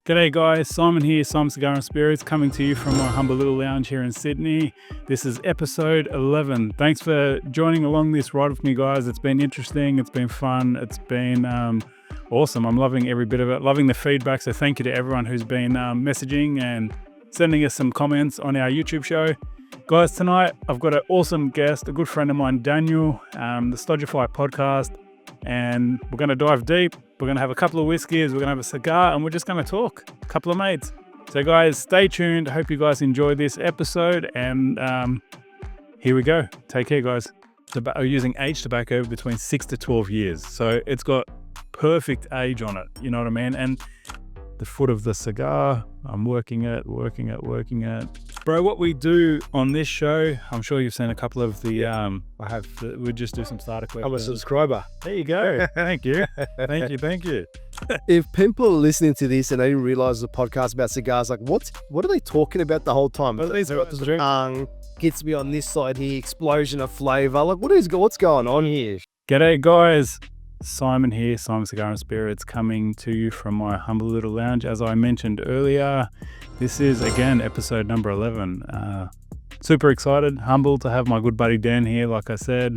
G'day guys, Simon here, Simon Cigar and Spirits, coming to you from my humble little lounge here in Sydney. This is episode 11. Thanks for joining along this ride with me, guys. It's been interesting, it's been fun, it's been awesome. I'm loving every bit of it, loving the feedback, so thank you to everyone who's been messaging and sending us some comments on our YouTube show. Guys, tonight I've got an awesome guest, a good friend of mine, Daniel, the Stodgify podcast, and we're going to dive deep. We're going to have a couple of whiskeys, we're going to have a cigar, and we're just going to talk. A couple of mates. So guys, stay tuned. I hope you guys enjoy this episode, and here we go. Take care, guys. We're using aged tobacco between 6 to 12 years. So it's got perfect age on it, you know what I mean? And the foot of the cigar, I'm working it. Bro, what we do on this show, I'm sure you've seen a couple of the, we just do some starter questions. I'm a subscriber. There you go. Thank you. Thank you. If people are listening to this and they didn't realize the podcast about cigars, like what are they talking about the whole time? Gets me on this side here, explosion of flavor. Like what's going on here? G'day guys. Simon here, Simon Cigar and Spirits, coming to you from my humble little lounge. As I mentioned earlier, this is again episode number 11. Super excited, humbled to have my good buddy Dan here, like I said.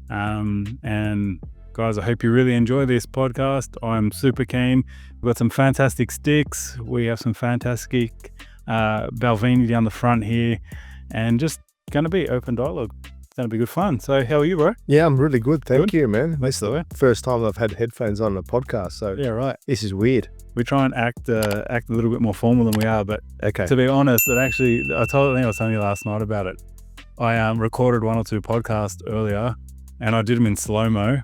And guys, I hope you really enjoy this podcast. I'm super keen. We've got some fantastic sticks. We have some fantastic Balvenie down the front here, and just going to be open dialogue. Going to be good fun. So how are you, bro? Yeah, I'm really good. Thank you, man. That's the way. First time I've had headphones on a podcast, so yeah, right. This is weird. We try and act a little bit more formal than we are, but okay. To be honest, I think I was telling you last night about it. I recorded 1 or 2 podcasts earlier, and I did them in slow-mo,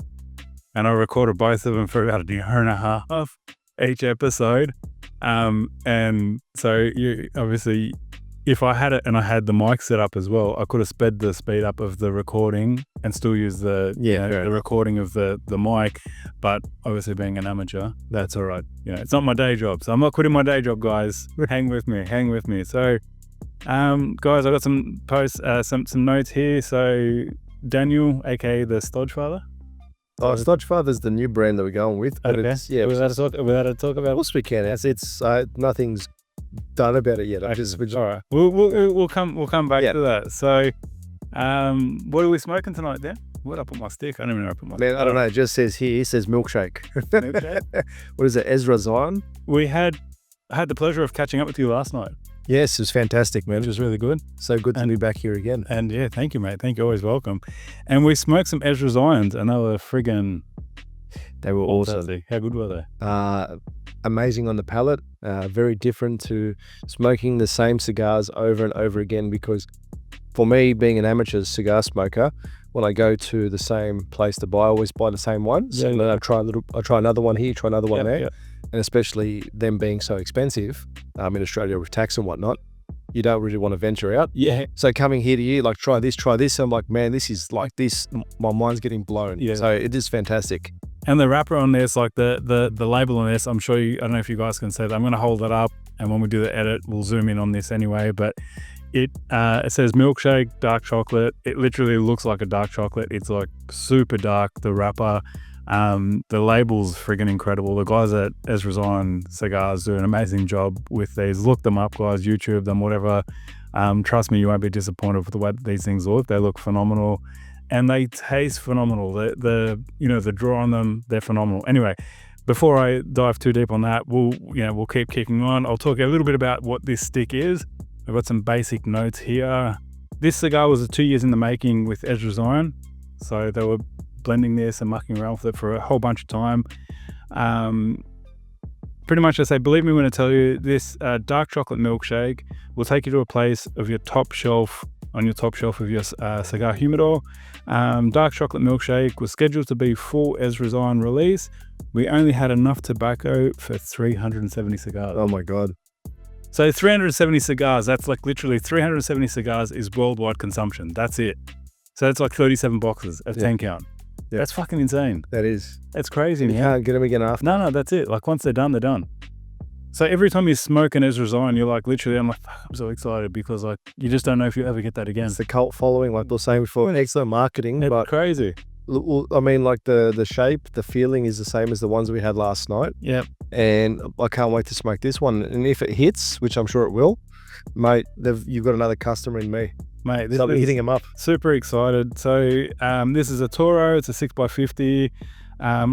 and I recorded both of them for about an hour and a half each episode. And so you obviously, if I had it and I had the mic set up as well, I could have sped the speed up of the recording and still use the recording of the mic. But obviously, being an amateur, that's all right. It's not my day job, so I'm not quitting my day job, guys. Hang with me. So, guys, I got some posts, some notes here. So, Daniel, aka the Stodgefather. Oh, Stodgefather's the new brand that we're going with. But okay. We're allowed to talk about it. Of course we can. It's nothing's done about it yet. All right. We'll come back to that. So, what are we smoking tonight, Dan? Where'd I put my stick? I don't even know where I put my stick. Man, I don't know. It just says here. It says milkshake. Milkshake? What is it? Ezra Zion? I had the pleasure of catching up with you last night. Yes, it was fantastic, man. It was really good. So good to be back here again. And yeah, thank you, mate. Thank you. Always welcome. And we smoked some Ezra Zions, and they were friggin'. They were awesome. How good were they? Amazing on the palate. Very different to smoking the same cigars over and over again, because for me, being an amateur cigar smoker, when I go to the same place to buy, I always buy the same ones. Yeah, and then I try another one here, try another one there. Yeah. And especially them being so expensive in Australia with tax and whatnot, you don't really want to venture out. Yeah. So coming here to you, like try this. I'm like, man, this is like this. My mind's getting blown. Yeah. So it is fantastic. And the wrapper on this, like the label on this, I'm sure I don't know if you guys can see that. I'm going to hold it up, and when we do the edit, we'll zoom in on this anyway. But it says milkshake, dark chocolate. It literally looks like a dark chocolate. It's like super dark, the wrapper. The label's friggin' incredible. The guys at Ezra Zion Cigars do an amazing job with these. Look them up, guys. YouTube them, whatever. Trust me, you won't be disappointed with the way that these things look. They look phenomenal. And they taste phenomenal. The draw on them, they're phenomenal. Anyway, before I dive too deep on that, we'll keep kicking on. I'll talk a little bit about what this stick is. I've got some basic notes here. This cigar was 2 years in the making with Ezra Zion. So they were blending this and mucking around with it for a whole bunch of time. Pretty much I say, believe me when I tell you, this dark chocolate milkshake will take you to a place of your top shelf of your cigar humidor. Dark chocolate milkshake was scheduled to be full Ezra Zion release. We only had enough tobacco for 370 cigars. Oh my God. So 370 cigars, that's like literally 370 cigars is worldwide consumption. That's it. So that's like 37 boxes of 10 count. Yeah. That's fucking insane. That is. That's crazy. You can't get them again after. No, that's it. Like once they're done, they're done. So every time you smoke an Ezra Zion, you're like, literally, I'm like, fuck, I'm so excited, because like, you just don't know if you ever get that again. It's the cult following, like they're saying before. Excellent marketing. It's but crazy. I mean, like the shape, the feeling is the same as the ones we had last night. Yep. And I can't wait to smoke this one. And if it hits, which I'm sure it will, mate, you've got another customer in me. Mate, this So I'll be is hitting him up. super excited. So this is a Toro. It's a 6x50,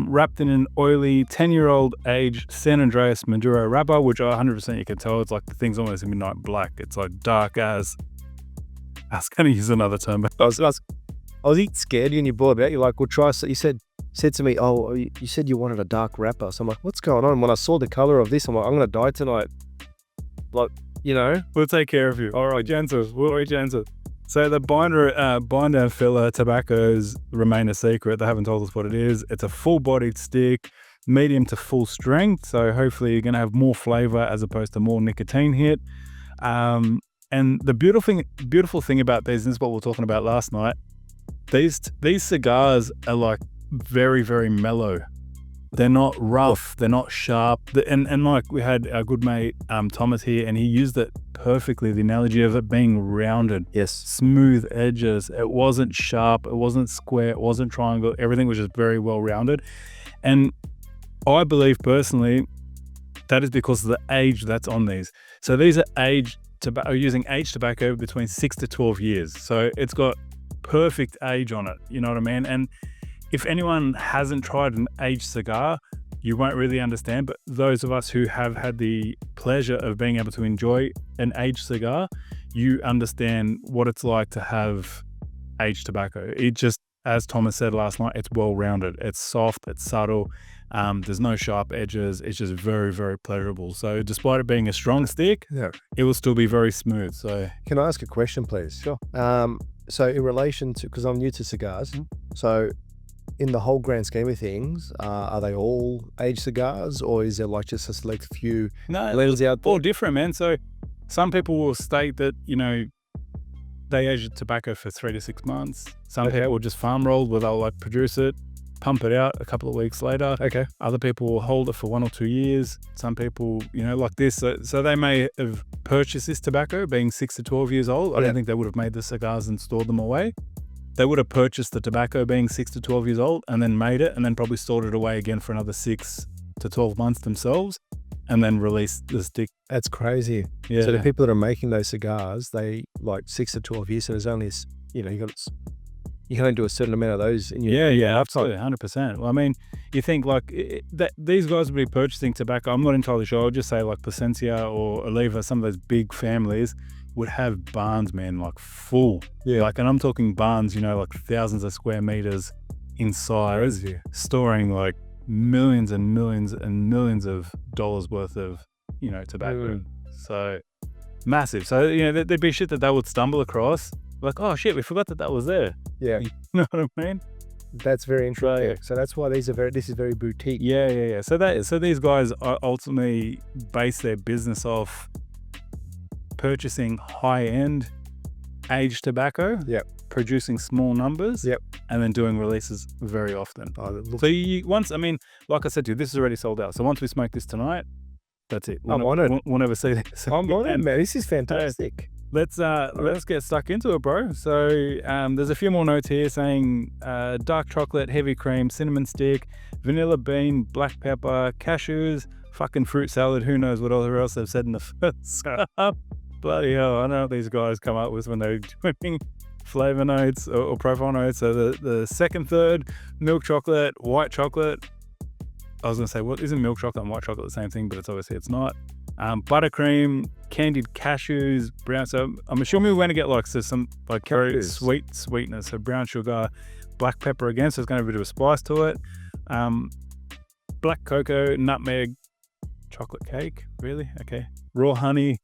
wrapped in an oily 10-year-old aged San Andreas Maduro wrapper, which 100% you can tell it's like the thing's almost midnight black. It's like dark as. I was going to use another term, but I was scared when you brought it out. You're like, "We'll try." So you said to me, "Oh, you said you wanted a dark wrapper." So I'm like, "What's going on?" When I saw the color of this, I'm like, "I'm gonna die tonight." Like, we'll take care of you. All right, gentle. We'll be gentle. So the binder and filler tobaccos remain a secret. They haven't told us what it is. It's a full-bodied stick, medium to full strength. So hopefully you're going to have more flavor as opposed to more nicotine hit. And the beautiful thing about these, and this is what we were talking about last night, these cigars are like very, very mellow. They're not rough. They're not sharp. And like we had our good mate Thomas here, and he used it perfectly. The analogy of it being rounded. yes, Smooth edges. It wasn't sharp. It wasn't square. It wasn't triangle. Everything was just very well rounded. And I believe personally that is because of the age that's on these. So these are using aged tobacco between 6 to 12 years. So it's got perfect age on it. You know what I mean? And if anyone hasn't tried an aged cigar, you won't really understand. But those of us who have had the pleasure of being able to enjoy an aged cigar, you understand what it's like to have aged tobacco. It just, as Thomas said last night, it's well-rounded. It's soft, it's subtle. There's no sharp edges. It's just very, very pleasurable. So despite it being a strong stick, yeah. it will still be very smooth. So Can I ask a question, please? Sure. So in relation to, because I'm new to cigars, so in the whole grand scheme of things, are they all aged cigars, or is there like just a select few levels out there? all different, man. So some people will state that, they age tobacco for 3 to 6 months. Some people will just farm roll where they'll like produce it, pump it out a couple of weeks later. Okay. Other people will hold it for 1 or 2 years. Some people, like this. So they may have purchased this tobacco being 6 to 12 years old. I don't think they would have made the cigars and stored them away. They would have purchased the tobacco being 6 to 12 years old and then made it and then probably stored it away again for another 6 to 12 months themselves and then released the stick. That's crazy. Yeah. So the people that are making those cigars, they like 6 to 12 years. So there's only, you can only do a certain amount of those in your absolutely, 100%. Well, I mean, you think like that these guys would be purchasing tobacco. I'm not entirely sure. I'll just say like Placencia or Oliva, some of those big families would have barns, man, like full. Yeah. Like, and I'm talking barns, like thousands of square meters inside, storing like millions and millions and millions of dollars worth of, tobacco. So massive. So, there'd be shit that they would stumble across. Like, oh shit, we forgot that was there. Yeah. You know what I mean? That's very interesting. Right. So that's why this is very boutique. Yeah. So these guys ultimately base their business off purchasing high-end aged tobacco, producing small numbers, and then doing releases very often. So like I said to you, this is already sold out. So once we smoke this tonight, that's it. I'm on it. We'll never see this. I'm on it, man. This is fantastic. Let's get stuck into it, bro. So there's a few more notes here saying dark chocolate, heavy cream, cinnamon stick, vanilla bean, black pepper, cashews, fucking fruit salad. Who knows what else they've said in the first. Bloody hell, I don't know what these guys come up with when they're doing flavor notes or profile notes. So the second third, milk chocolate, white chocolate. I was going to say, what isn't milk chocolate and white chocolate the same thing, but it's not. Buttercream, candied cashews, brown. So I'm assuming we're going to get some very sweetness. So brown sugar, black pepper again. So it's going to have a bit of a spice to it. Black cocoa, nutmeg, chocolate cake. Really? Okay. Raw honey.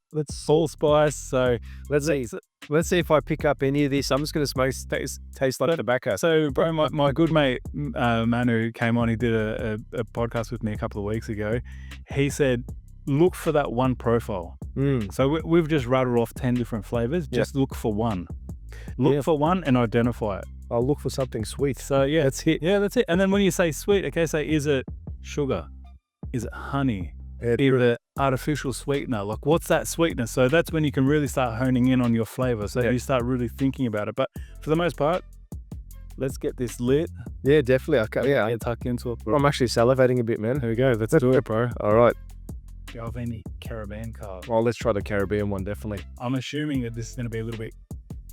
Allspice. So let's see if I pick up any of this. I'm just going to smoke. Taste like tobacco. So, bro, my good mate Manu came on. He did a podcast with me a couple of weeks ago. He said, look for that one profile. So we've just rattled off 10 different flavors. Just look for one. Look for one and identify it. I'll look for something sweet. So that's it. Yeah, that's it. And then when you say sweet, okay, say, is it sugar? Is it honey? Is it artificial sweetener? Like, what's that sweetness? So that's when you can really start honing in on your flavor. So you start really thinking about it. But for the most part, let's get this lit. Yeah, definitely. Okay, yeah. And tuck into it. I'm actually salivating a bit, man. There we go. Let's do it, bro. All right. Balvenie Caribbean card. Well, let's try the Caribbean one, definitely. I'm assuming that this is going to be a little bit.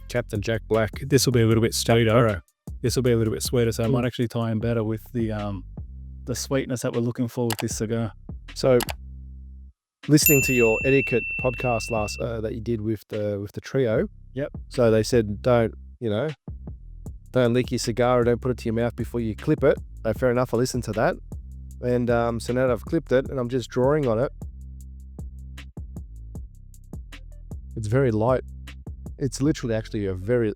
Captain Jack Black. This will be a little bit sweeter. This will be a little bit sweeter, so it might actually tie in better with the sweetness that we're looking for with this cigar. So, listening to your etiquette podcast last that you did with the trio. Yep. So they said don't leak your cigar or don't put it to your mouth before you clip it. Fair enough. I listened to that, and so now that I've clipped it and I'm just drawing on it. It's very light. It's literally actually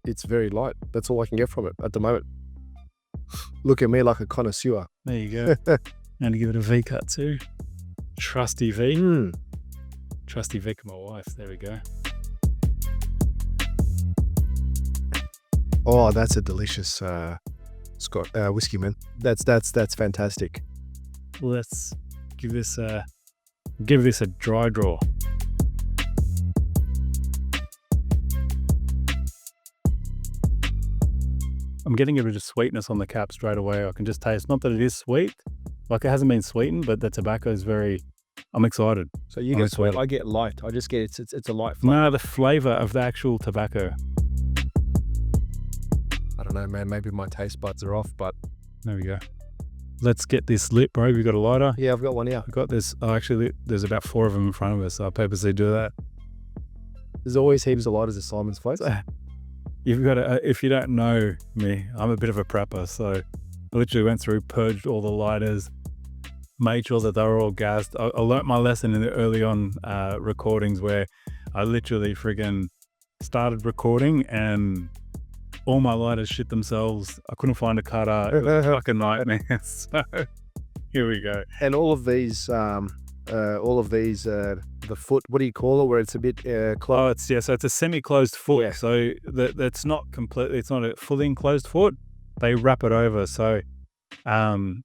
it's very light. That's all I can get from it at the moment. Look at me like a connoisseur. There you go. And give it a V cut too. Trusty V. Trusty Vic, my wife. There we go. Oh, that's a delicious whiskey, man. That's fantastic. Let's give this a dry draw. I'm getting a bit of sweetness on the cap straight away. I can just taste, not that it is sweet, like it hasn't been sweetened, but the tobacco is very, I'm excited. So you get sweet, I get light. I just get, it's a light flavor. No, the flavor of the actual tobacco. I don't know, man, maybe my taste buds are off, but. There we go. Let's get this lit, bro. We've got a lighter. Yeah, I've got one here. We've got this, actually, there's about 4 of them in front of us, so I'll purposely do that. There's always heaps of lighters at Simon's place. You've got to, if you don't know me, I'm a bit of a prepper, so I literally went through, purged all the lighters, made sure that they were all gassed. I learnt my lesson in the early on recordings where I literally friggin' started recording and all my lighters shit themselves. I couldn't find a cutter. It was like a nightmare. So here we go. And all of these, the foot, what do you call it, where it's a bit closed? So it's a semi-closed foot. Yeah. So that's not completely, it's not a fully enclosed foot. They wrap it over. So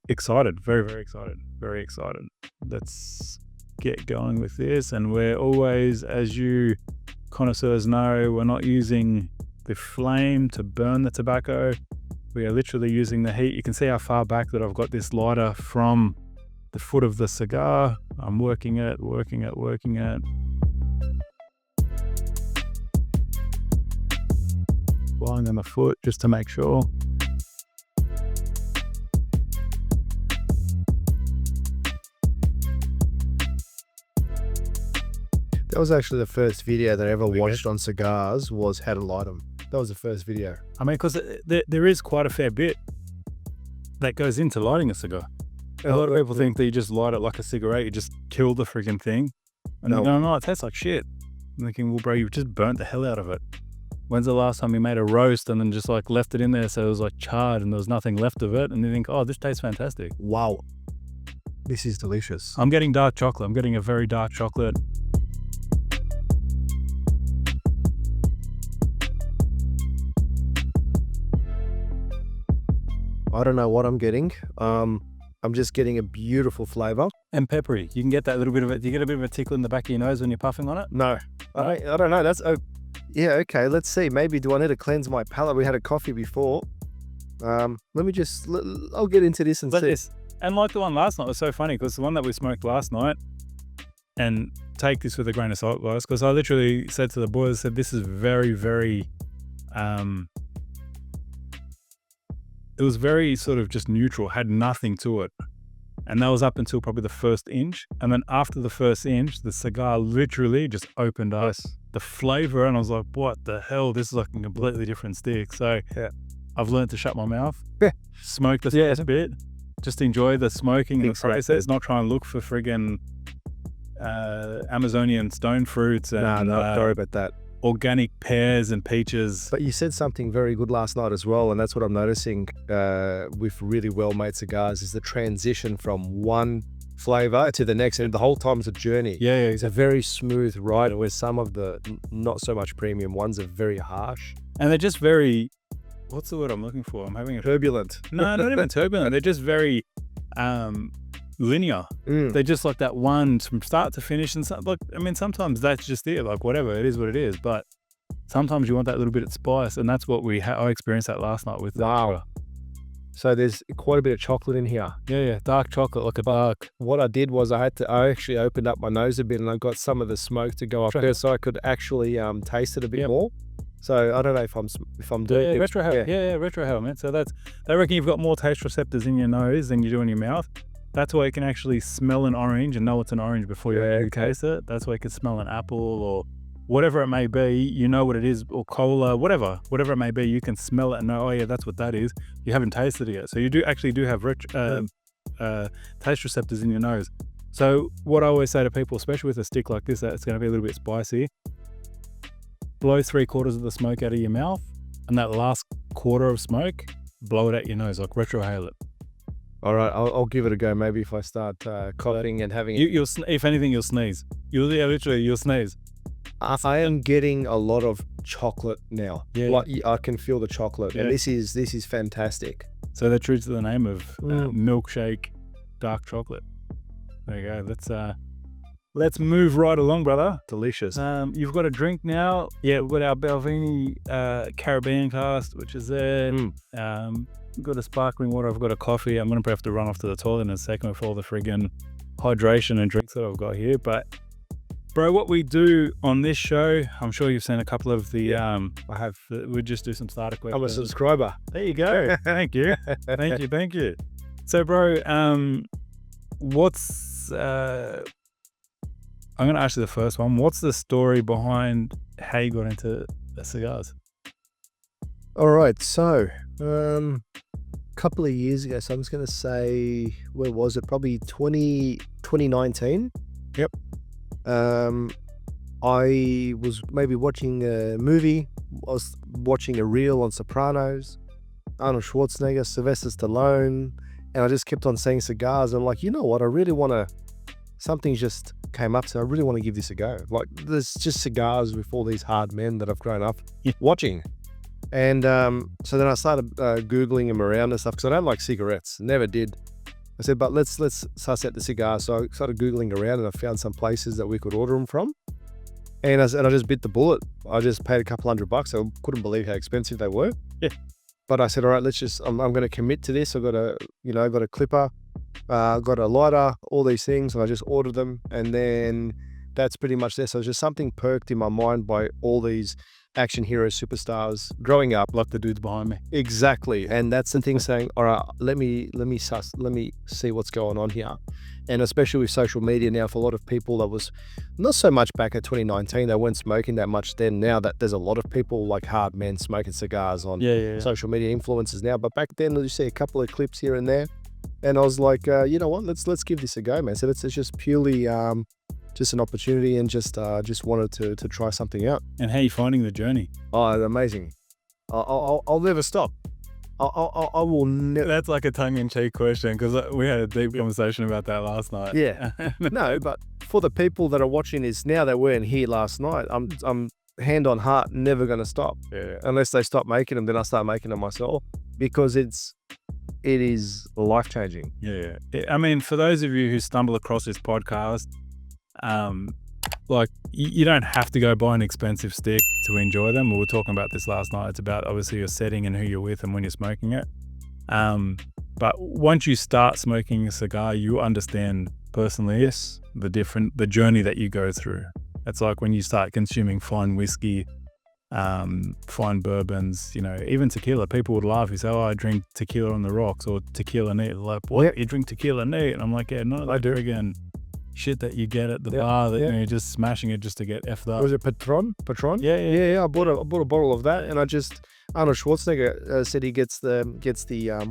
excited, very, very excited, very excited. Let's get going with this. And we're always, as you connoisseurs know, we're not using the flame to burn the tobacco. We are literally using the heat. You can see how far back that I've got this lighter from the foot of the cigar. I'm working it. Blowing on the foot just to make sure. That was actually the first video that I ever watched on cigars, was how to light them. That was the first video. I mean, because there is quite a fair bit that goes into lighting a cigar. A lot of people think that you just light it like a cigarette, you just kill the freaking thing. And no, it tastes like shit. I'm thinking, well, bro, you just burnt the hell out of it. When's the last time you made a roast and then just like left it in there so it was like charred and there was nothing left of it? And you think, oh, this tastes fantastic. Wow. This is delicious. I'm getting dark chocolate. I'm getting a very dark chocolate. I don't know what I'm getting. I'm just getting a beautiful flavor. And peppery. You can get that little bit of it. Do you get a bit of a tickle in the back of your nose when you're puffing on it? No. I don't know. That's yeah, okay. Let's see. Maybe do I need to cleanse my palate? We had a coffee before. Let me just, I'll get into this and see. This. And like the one last night, it was so funny because the one that we smoked last night, and take this with a grain of salt, guys, because I literally said to the boys, I said, this is very, very, it was very sort of just neutral, had nothing to it. And that was up until probably the first inch. And then after the first inch, the cigar literally just opened up the flavor. And I was like, what the hell? This is like a completely different stick. So yeah, I've learned to shut my mouth, smoke the first bit, just enjoy the smoking and the process, not try and look for friggin' Amazonian stone fruits and no, sorry about that. Organic pears and peaches. But you said something very good last night as well, and that's what I'm noticing with really well-made cigars is the transition from one flavor to the next, and the whole time it's a journey. Yeah. It's a very smooth ride, where some of the not so much premium ones are very harsh. And they're just very, what's the word I'm looking for? I'm having a... Turbulent. No, not even turbulent. They're just very linear. They're just like that one from start to finish. And like, I mean, sometimes that's just it, like whatever, it is what it is. But sometimes you want that little bit of spice, and that's what I experienced that last night with. Wow. So there's quite a bit of chocolate in here. Yeah, dark chocolate, like a dark. What I did was I actually opened up my nose a bit, and I got some of the smoke to go up there, so I could actually taste it a bit more. So I don't know if I'm doing retrohale. Yeah, retrohale, man. So they reckon you've got more taste receptors in your nose than you do in your mouth. That's why you can actually smell an orange and know it's an orange before you taste it. That's why you can smell an apple or whatever it may be. You know what it is, or cola, whatever it may be. You can smell it and know, oh yeah, that's what that is. You haven't tasted it yet, so you do have taste receptors in your nose. So what I always say to people, especially with a stick like this, that it's going to be a little bit spicy. Blow 3/4 of the smoke out of your mouth, and that last quarter of smoke, blow it out your nose, like retrohale it. All right, I'll give it a go. Maybe if I start coughing and having it. If anything, you'll sneeze. You'll sneeze. I am getting a lot of chocolate now. Yeah. Like I can feel the chocolate, and this is fantastic. So they're true to the name of milkshake dark chocolate. There you go. Let's move right along, brother. Delicious. You've got a drink now. Yeah, we've got our Balvenie Caribbean cast, which is there. We've got a sparkling water. I've got a coffee. I'm going to have to run off to the toilet in a second with all the friggin' hydration and drinks that I've got here. But, bro, what we do on this show, I'm sure you've seen a couple of the, I have, we just do some starter questions. I'm a subscriber. There you go. Thank you. Thank you. So, bro, I'm going to ask you the first one. What's the story behind how you got into the cigars? All right. So, a couple of years ago, so I'm just going to say, where was it? Probably 2019. Yep. I was maybe watching a movie. I was watching a reel on Sopranos, Arnold Schwarzenegger, Sylvester Stallone, and I just kept on saying cigars. I'm like, you know what? I really want to, something just came up, so I really want to give this a go. Like, there's just cigars with all these hard men that I've grown up watching. And so then I started Googling them around and stuff, because I don't like cigarettes. Never did. I said, but let's suss out the cigars. So I started Googling around, and I found some places that we could order them from. And I just bit the bullet. I just paid a couple $100. I couldn't believe how expensive they were. Yeah. But I said, all right, I'm going to commit to this. I've got a clipper, got a lighter, all these things, and I just ordered them. And then that's pretty much there. So it's just something perked in my mind by all these action hero superstars growing up. Like the dudes behind me. Exactly. And that's the thing, saying, all right, let me see what's going on here. And especially with social media now, for a lot of people, that was not so much back at 2019. They weren't smoking that much then. Now that there's a lot of people like hard men smoking cigars on social media influencers now. But back then, you see a couple of clips here and there. And I was like, you know what, let's give this a go, man. So it's just purely just an opportunity, and just wanted to try something out. And how are you finding the journey? Oh, amazing. I'll never stop. I will never. That's like a tongue-in-cheek question, because we had a deep conversation about that last night. Yeah. No, but for the people that are watching this now that weren't here last night, I'm hand on heart never going to stop. Yeah. Unless they stop making them, then I start making them myself, because it is life-changing. Yeah. I mean, for those of you who stumble across this podcast, like, you don't have to go buy an expensive stick to enjoy them. We were talking about this last night. It's about obviously your setting and who you're with and when you're smoking it. But once you start smoking a cigar, you understand personally the journey that you go through. It's like when you start consuming fine whiskey, fine bourbons, even tequila. People would laugh. You say, oh, I drink tequila on the rocks, or tequila neat. Like, what? You drink tequila neat? And I'm like, yeah, no, I do. Again, shit that you get at the bar that you're just smashing it just to get effed up. Was it Patron? Yeah. I bought a bottle of that, and Arnold Schwarzenegger said he gets the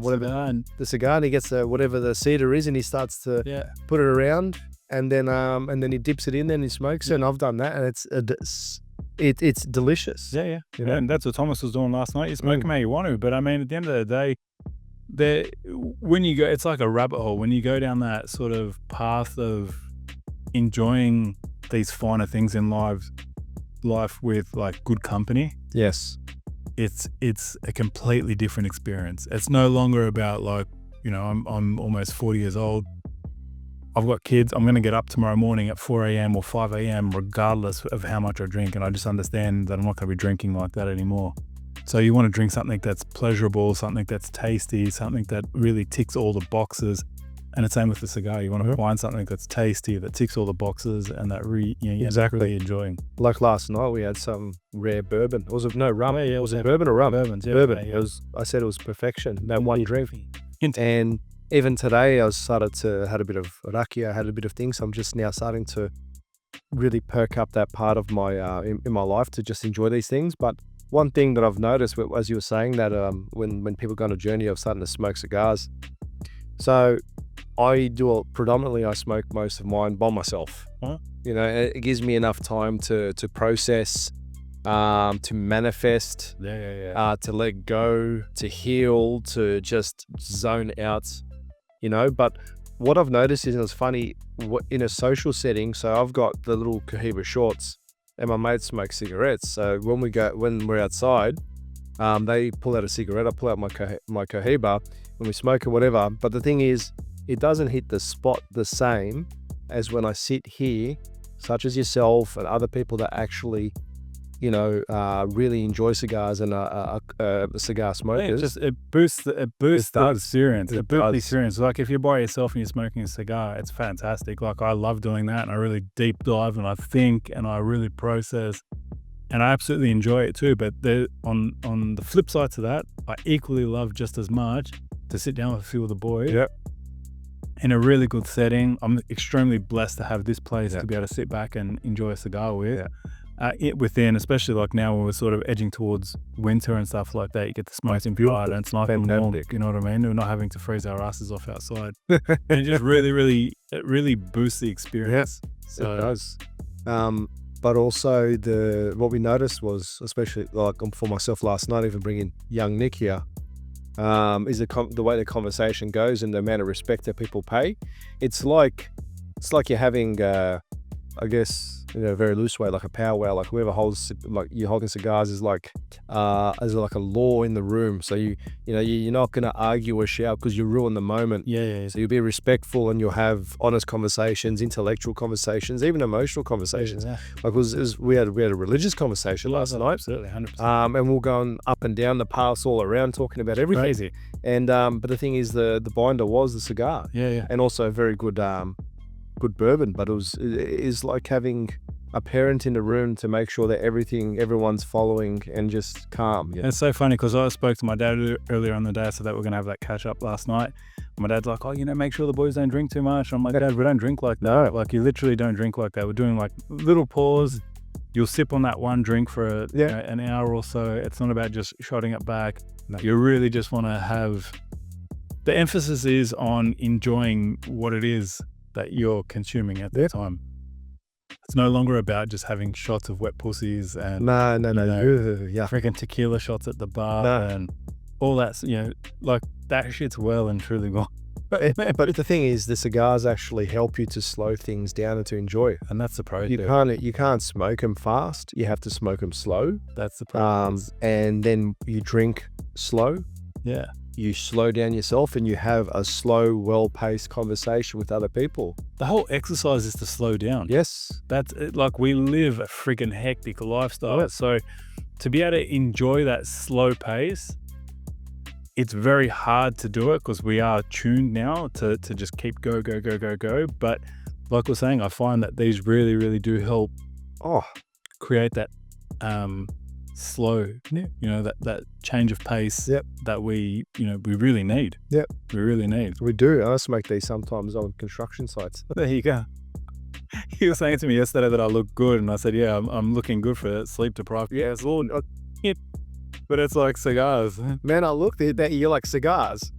whatever the cigar, and he gets whatever the cedar is, and he starts to put it around, and then he dips it in, then he smokes it. And I've done that, and it's delicious. Yeah. And that's what Thomas was doing last night. You smoke them how you want to, but I mean, at the end of the day, when you go, it's like a rabbit hole. When you go down that sort of path of enjoying these finer things in life with like good company, yes, it's a completely different experience. It's no longer about like, I'm almost 40 years old. I've got kids. I'm going to get up tomorrow morning at 4 a.m. or 5 a.m. regardless of how much I drink. And I just understand that I'm not going to be drinking like that anymore. So you want to drink something that's pleasurable, something that's tasty, something that really ticks all the boxes. And it's same with the cigar. You want to find something that's tasty, that ticks all the boxes, and that you're really enjoying. Like last night, we had some rare bourbon. Was it rum? Yeah, was it bourbon or rum? Bourbon. It was. I said it was perfection. That one drink. And even today, I had a bit of rakia, had a bit of things. I'm just now starting to really perk up that part of my in my life to just enjoy these things. But one thing that I've noticed, as you were saying, that when people go on a journey of starting to smoke cigars, so I predominantly I smoke most of mine by myself. Huh? You know, it gives me enough time to process, to manifest, to let go, to heal, to just zone out, you know. But what I've noticed is, it's funny, in a social setting, so I've got the little Cohiba shorts and my mates smoke cigarettes. So when we're outside, they pull out a cigarette, I pull out my Cohiba, and we smoke or whatever. But the thing is, it doesn't hit the spot the same as when I sit here, such as yourself and other people that actually, you know, really enjoy cigars and cigar smokers. It boosts the experience. It boosts the experience. Like if you're by yourself and you're smoking a cigar, it's fantastic. Like I love doing that, and I really deep dive and I think and I really process, and I absolutely enjoy it too. But on the flip side to that, I equally love just as much to sit down with a few of the boys. Yep. In a really good setting. I'm extremely blessed to have this place to be able to sit back and enjoy a cigar with. Within, especially like now when we're sort of edging towards winter and stuff like that, you get the smoke inside and it's nice and warm, you know what I mean? We're not having to freeze our asses off outside. And it just really boosts the experience. So it does. But also what we noticed was, especially like for myself last night, even bringing young Nick here, is the way the conversation goes and the amount of respect that people pay. It's like you're having, I guess, in a very loose way, like a powwow. Like whoever holds, like you're holding cigars is like a law in the room. So you're not gonna argue or shout because you ruin the moment. Yeah. So you'll be respectful and you'll have honest conversations, intellectual conversations, even emotional conversations. Yeah. Like we had a religious conversation last night. Absolutely, 100%. And we're going up and down the paths all around, talking about everything. Crazy. And but the thing is, the binder was the cigar. Yeah. And also a very good bourbon. But it is like having a parent in the room to make sure that everyone's following and just calm. Yeah. It's so funny because I spoke to my dad earlier on the day, so that we're going to have that catch up last night. My dad's like, oh, make sure the boys don't drink too much. I'm like, Dad, we don't drink like that. No. Like you literally don't drink like that. We're doing like little pause. You'll sip on that one drink for an hour or so. It's not about just shotting it back. No. You really just want to have, the emphasis is on enjoying what it is that you're consuming at the time. It's no longer about just having shots of wet pussies and freaking tequila shots at the bar and all that, like that shit's well and truly gone. But the thing is, the cigars actually help you to slow things down and to enjoy. And that's the pro. You can't smoke them fast. You have to smoke them slow. That's the pro. And then you drink slow. Yeah. You slow down yourself and you have a slow, well-paced conversation with other people. The whole exercise is to slow down. Yes. That's it. Like we live a freaking hectic lifestyle. Yeah. So to be able to enjoy that slow pace, it's very hard to do it because we are tuned now to just keep go. But like we're saying, I find that these really, really do help create that slow, that change of pace that we really need. Yep. We really need. We do. I smoke these sometimes on construction sites. There you go. He was saying to me yesterday that I look good, and I said, yeah, I'm looking good for sleep deprived. Yeah, it's all, but it's like cigars. Man, I looked at that. You're like cigars.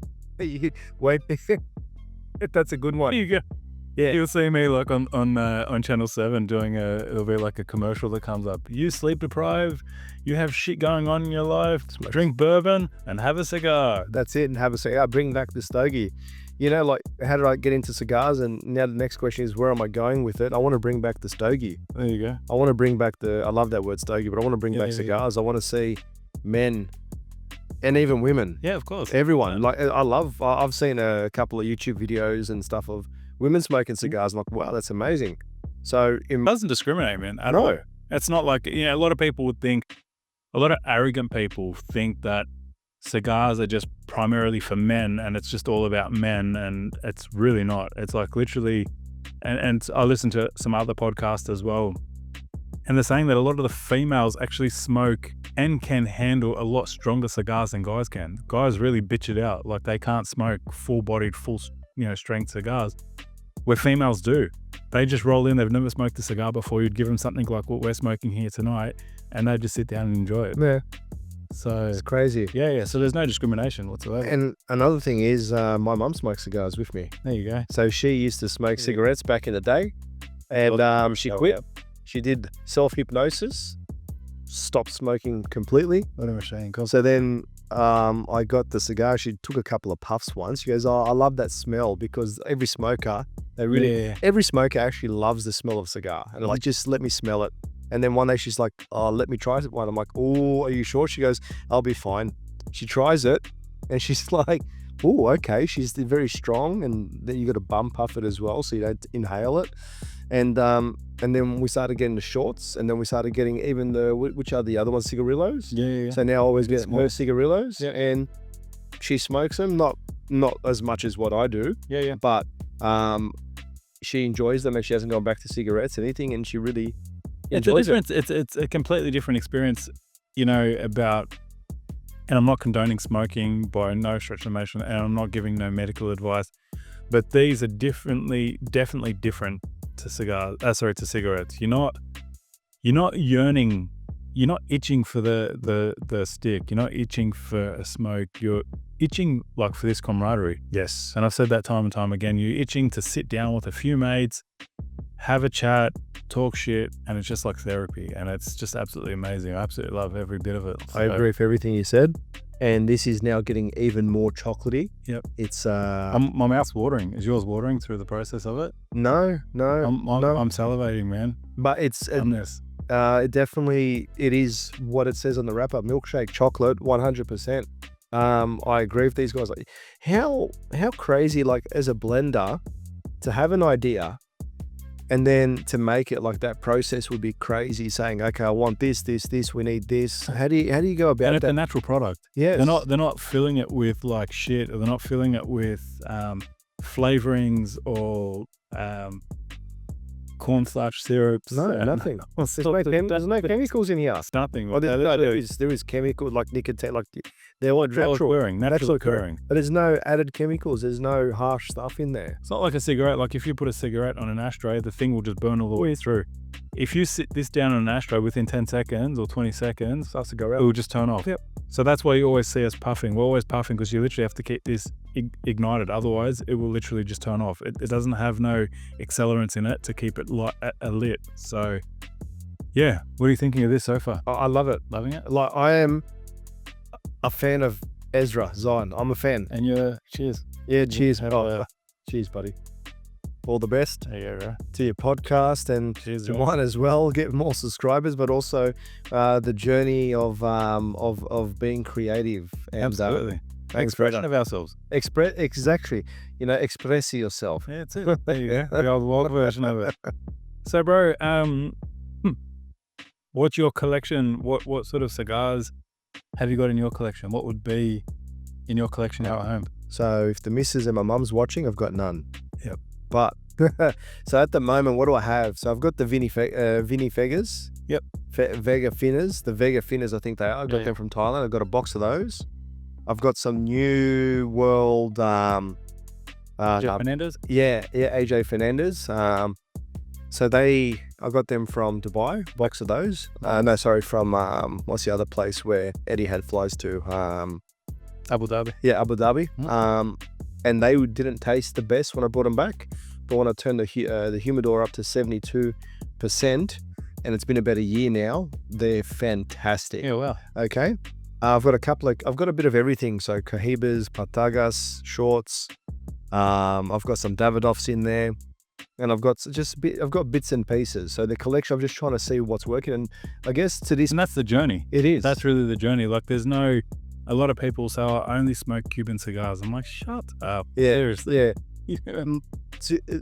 Wait, that's a good one. There you go. Yeah, you'll see me like on Channel 7 doing it'll be like a commercial that comes up. You sleep deprived, you have shit going on in your life, drink bourbon and have a cigar. That's it, and have a cigar. Bring back the stogie. Like how did I get into cigars? And now the next question is, where am I going with it? I want to bring back the stogie. There you go. I want to bring back I love that word stogie, but I want to bring back cigars. I want to see men and even women. Yeah, of course. Everyone. Like I've seen a couple of YouTube videos and stuff of women smoking cigars. I'm like, wow, that's amazing. So It doesn't discriminate, man, at all. It's not like, you know, a lot of people would think, a lot of arrogant people think that cigars are just primarily for men and it's just all about men, and it's really not. It's like literally, and I listen to some other podcasts as well, and they're saying that a lot of the females actually smoke and can handle a lot stronger cigars than guys can. Guys really bitch it out. Like they can't smoke full-bodied, strength cigars, where females do. They just roll in. They've never smoked a cigar before. You'd give them something like what we're smoking here tonight, and they just sit down and enjoy it. Yeah. So It's crazy. yeah. So there's no discrimination whatsoever. And another thing is, my mum smokes cigars with me. There you go. So she used to smoke cigarettes back in the day, and she quit. She did self-hypnosis, stopped smoking completely. What am I saying? So then I got the cigar. She took a couple of puffs once. She goes, oh, I love that smell, because every smoker, every smoker actually loves the smell of cigar. And they're like, just let me smell it. And then one day she's like, oh, let me try one. I'm like, oh, are you sure? She goes, I'll be fine. She tries it and she's like, oh, okay. She's very strong, and then you got to bum puff it as well, so you don't inhale it. And then we started getting the shorts, and then we started getting even which are the other ones, cigarillos. Yeah. So now I always get her cigarillos, and she smokes them, not as much as what I do. Yeah. But she enjoys them, and she hasn't gone back to cigarettes or anything, and she really enjoys it. It's a completely different experience, you know, about, and I'm not condoning smoking by no stretch of the imagination, and I'm not giving no medical advice, but these are definitely different to to cigarettes. You're not yearning, you're not itching for the stick, you're not itching for a smoke, you're itching like for this camaraderie. Yes. And I've said that time and time again. You're itching to sit down with a few mates, have a chat, talk shit, and it's just like therapy, and it's just absolutely amazing. I absolutely love every bit of it. I agree with everything you said, and this is now getting even more chocolatey. Yep. It's my mouth's watering. Is yours watering through the process of it? no, I'm salivating, man. but it's On this. it is what it says on the wrapper: milkshake chocolate, 100%. I agree with these guys. Like, how crazy, like, as a blender, to have an idea and then to make it, like, that process would be crazy. Saying, okay, I want this, we need this. How do you go about And that? it's a natural product. Yes. They're not filling it with like shit, or they're not filling it with flavorings or cornstarch syrups. No, nothing. There's no chemicals in here. It's nothing. Well, there is chemical, like nicotine, like they're all natural occurring. But there's no added chemicals. There's no harsh stuff in there. It's not like a cigarette. Like if you put a cigarette on an ashtray, the thing will just burn all the way through. If you sit this down on an ashtray, within 10 seconds or 20 seconds, Starts to go out. it will just turn off. Yep. So that's why you always see us puffing. We're always puffing because you literally have to keep this ignited. Otherwise, it will literally just turn off. It doesn't have no accelerants in it to keep it lit. So, yeah. What are you thinking of this so far? I love it. Loving it? Like, I am a fan of Ezra Zion. I'm a fan. And you're, cheers. Yeah, cheers. Have Oh, a- cheers, buddy. All the best There you go, bro. to your podcast and Cheers, to John. mine as well. Get more subscribers, but also the journey of being creative. And, Absolutely. thanks for Expression of ourselves. exactly. Express yourself. Yeah, that's it. There you go. The old wild version of it. So, bro, what's your collection? What sort of cigars have you got in your collection? What would be in your collection now at home? So if the missus and my mum's watching, I've got none. Yep. But so at the moment, what do I have? So I've got the Vini Vegas. Yep. Vega Finners. The Vega Finners, I think they are. I got Yeah. them from Thailand. I've got a box of those. I've got some New World. Fernandez? Yeah, AJ Fernandez. So I got them from Dubai. Box of those. No, sorry, from what's the other place where Eddie had flies to? Abu Dhabi. Yeah, Abu Dhabi. Mm. And they didn't taste the best when I brought them back. But when I turned the humidor up to 72%, and it's been about a year now, they're fantastic. Yeah, wow. Okay. I've got a bit of everything. So Cohibas, Patagas, shorts. I've got some Davidoffs in there. And I've got bits and pieces. So the collection, I'm just trying to see what's working. And I guess to this, And that's the journey. it is. That's really the journey. Like, a lot of people say, I only smoke Cuban cigars. I'm like, shut up. Yeah, Seriously. yeah.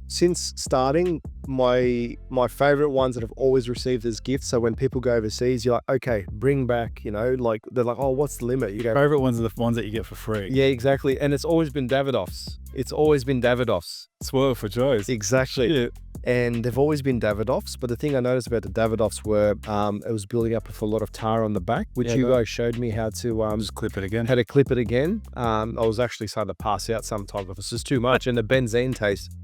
Since starting, my favorite ones that I've always received as gifts. So when people go overseas, you're like, okay, bring back, like they're like, oh, what's the limit? You go, Favorite ones are the ones that you get for free. yeah, exactly. And it's always been Davidoffs. Spoil for choice. Exactly. Yeah. And they've always been Davidoffs. But the thing I noticed about the Davidoffs were it was building up with a lot of tar on the back, which you guys showed me how to Just clip it again. how to clip it again. I was actually starting to pass out sometimes if it's just too much, and the benzene taste.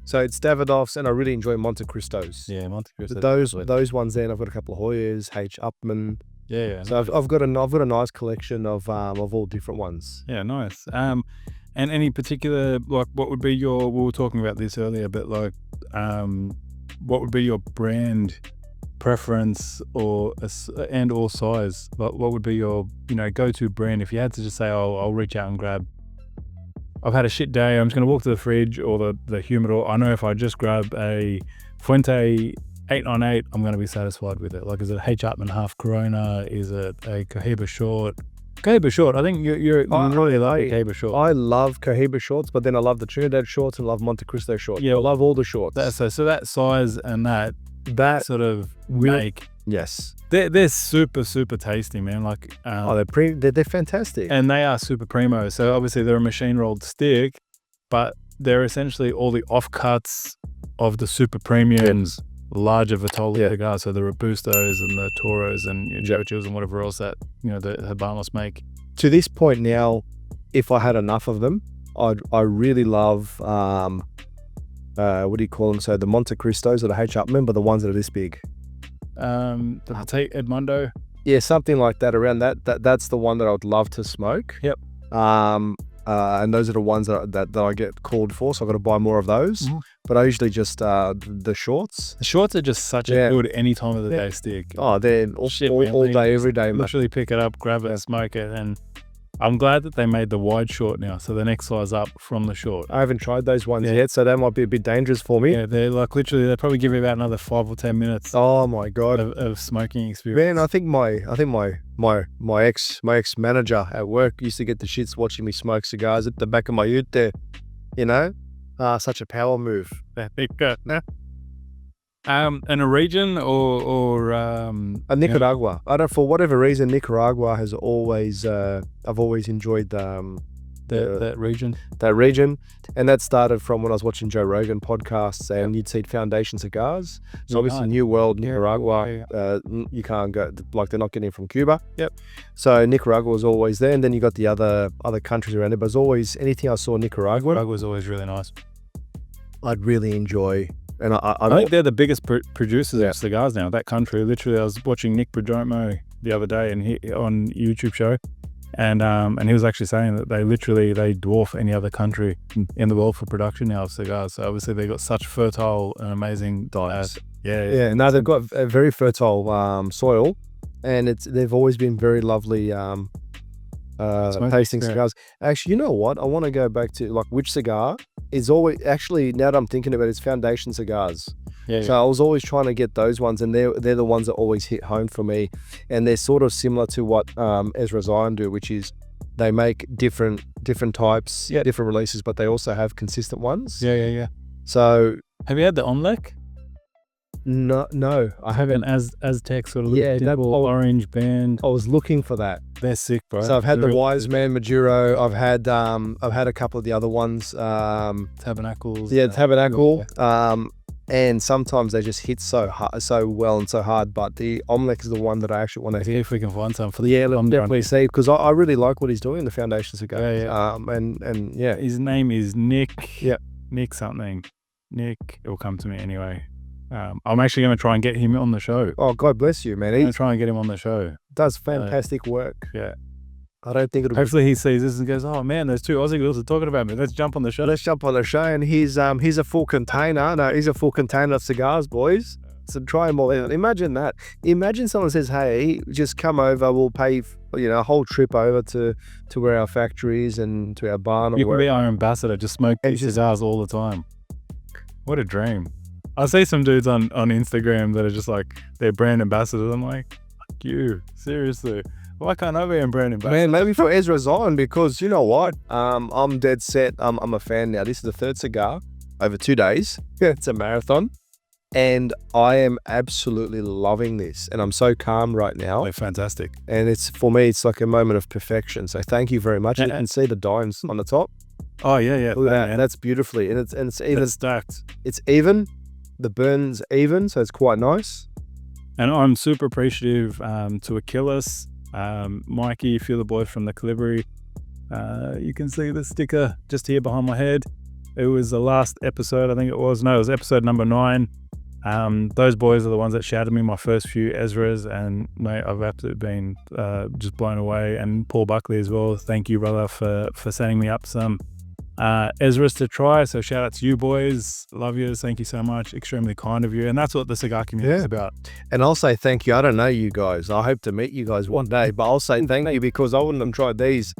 So it's Davidoffs, and I really enjoy Monte Cristos. Yeah, Monte Cristo. Those ones. Then I've got a couple of Hoyers, H. Upman. Yeah. So I've got a nice collection of all different ones. Yeah, nice. And any particular, like, what would be your? We were talking about this earlier, but like, what would be your brand preference or size? What would be your go-to brand if you had to just say, oh, I'll reach out and grab. I've had a shit day. I'm just going to walk to the fridge or the humidor. I know if I just grab a Fuente 898, I'm going to be satisfied with it. Like, is it a H. Upman half Corona? Is it a Cohiba short? Cohiba short. I think you really like Cohiba short. I love Cohiba shorts, but then I love the Trinidad shorts and love Monte Cristo shorts. Yeah, I love all the shorts. So that size and that sort of make. Yes. They're super, super tasty, man. Like, they're fantastic. And they are super primo. So obviously they're a machine rolled stick, but they're essentially all the offcuts of the super premiums, larger Vitola cigars. So the Robustos and the Toros and Churchills and whatever else that the Habanos make. To this point now, if I had enough of them, I really love what do you call them? So the Monte Cristos or the H. Upman, but the ones that are this big. I'll take Edmundo. Yeah, something like that. Around that's the one that I would love to smoke. Yep. And those are the ones that I get called for, so I've got to buy more of those. Mm-hmm. But I usually just the shorts. The shorts are just such a good any time of the day stick. Oh, they're all day, every day. Literally pick it up, grab it, smoke it, and I'm glad that they made the wide short now, so the next size up from the short. I haven't tried those ones yet, so that might be a bit dangerous for me. Yeah, they're like literally, they probably give you about another 5 or 10 minutes. Oh my god, of smoking experience. Man, I think my ex manager at work used to get the shits watching me smoke cigars at the back of my ute there. Such a power move. And a region or a Nicaragua. I don't, for whatever reason, Nicaragua has always I've always enjoyed that region. That region, and that started from when I was watching Joe Rogan podcasts, and you'd see Foundation Cigars. So obviously, New World, Nicaragua, you can't go, like they're not getting from Cuba. Yep. So Nicaragua was always there, and then you got the other countries around it. But it was always anything I saw Nicaragua was always really nice. I'd really enjoy. And I think they're the biggest producers of cigars now. That country, literally, I was watching Nick Perdomo the other day, and he on YouTube show, and he was actually saying that they dwarf any other country in the world for production now of cigars. So obviously they got such fertile and amazing diets. Yeah. No, they've got a very fertile soil, and they've always been very lovely tasting cigars. Actually, you know what? I want to go back to like which cigar is always, actually, now that I'm thinking about it, it's Foundation Cigars. So I was always trying to get those ones, and they're the ones that always hit home for me. And they're sort of similar to what Ezra Zion do, which is they make different types, different releases, but they also have consistent ones. Yeah. So have you had the Onlek? No, I haven't. Aztec sort of that orange band. I was looking for that. They're sick, bro. So I've had the Wise Man Maduro. I've had a couple of the other ones. Tabernacles. Yeah, Tabernacle. And sometimes they just hit so well and so hard. But the Omlek is the one that I actually want to see if we can find some for the definitely see, because I really like what he's doing in the Foundation Cigar. And his name is Nick. Yeah, Nick something. Nick. It'll come to me anyway. I'm actually going to try and get him on the show. Oh, God bless you, man. I'm going to try and get him on the show. Does fantastic work. Yeah. I don't think it'll Hopefully he sees this and goes, oh man, those two Aussie girls are talking about me. Let's jump on the show. And he's a full container. No, he's a full container of cigars, boys. So try them all out. Imagine that. Imagine someone says, hey, just come over. We'll pay a whole trip over to where our factory is and to our barn. You can be our ambassador. Just smoke these cigars all the time. What a dream. I see some dudes on Instagram that are just like, they're brand ambassadors. I'm like, fuck you. Seriously. Why can't I be in Brandon? Man, maybe for Ezra Zion, because you know what? I'm dead set. I'm a fan now. This is the third cigar over 2 days. It's a marathon. And I am absolutely loving this. And I'm so calm right now. They're fantastic. And it's, for me, it's like a moment of perfection. So thank you very much. You can see the dimes on the top. Oh, yeah. Look at that. That's beautifully. And it's even. It's stacked. It's even. The burn's even, so it's quite nice. And I'm super appreciative to Achilles, Mikey, if you're the boy from the Calibri. You can see the sticker just here behind my head. It was the last episode, I think it was. No, it was episode number 9. Those boys are the ones that shouted me my first few Ezras, and mate, I've absolutely been just blown away. And Paul Buckley as well. Thank you, brother, for setting me up some Ezras to try. So shout out to you boys. Love you. Thank you so much. Extremely kind of you. And that's what the cigar community is about. And I'll say thank you. I don't know you guys. I hope to meet you guys one day, but I'll say thank you because I wouldn't have tried these.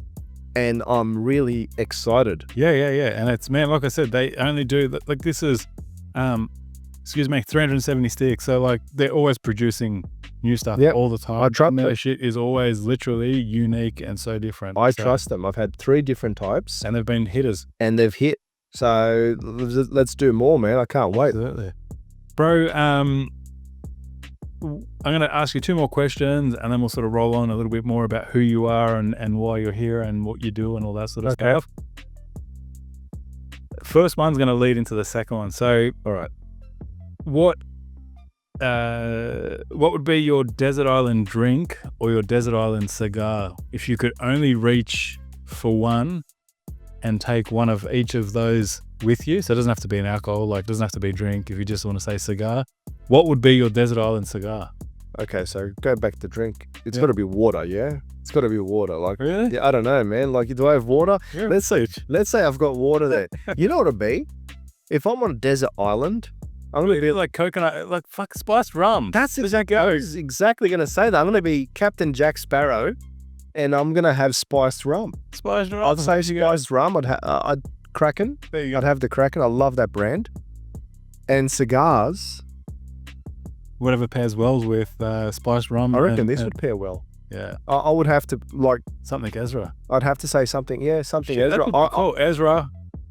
And I'm really excited. Yeah. And it's, man, like I said, they only do, like this is, 370 sticks. So like they're always producing new stuff all the time. I trust their shit is always literally unique and so different. I trust them. I've had 3 different types. And they've been hitters. And they've hit. So let's do more, man. I can't wait. Absolutely. Bro, I'm going to ask you 2 more questions and then we'll sort of roll on a little bit more about who you are and why you're here and what you do and all that sort of stuff. First one's going to lead into the second one. So, all right. What would be your desert island drink or your desert island cigar if you could only reach for one and take one of each of those with you? So it doesn't have to be an alcohol, like it doesn't have to be a drink. If you just want to say cigar, what would be your desert island cigar? Okay, so go back to drink. It's got to be water, yeah? It's got to be water. Like, really? Yeah, I don't know, man. Like, do I have water? Yeah. Let's say I've got water there. You know what it'd be? If I'm on a desert island, I'm going to be like coconut, like fuck spiced rum. That's exactly, I was exactly going to say that. I'm going to be Captain Jack Sparrow and I'm going to have spiced rum. Spiced rum? I'd say spiced rum. I'd Kraken. There you go. I'd have the Kraken. I love that brand. And cigars. Whatever pairs well with spiced rum. I reckon this would pair well. Yeah. I would have to, like... Something Ezra. I'd have to say something, something Shit, Ezra. Ezra.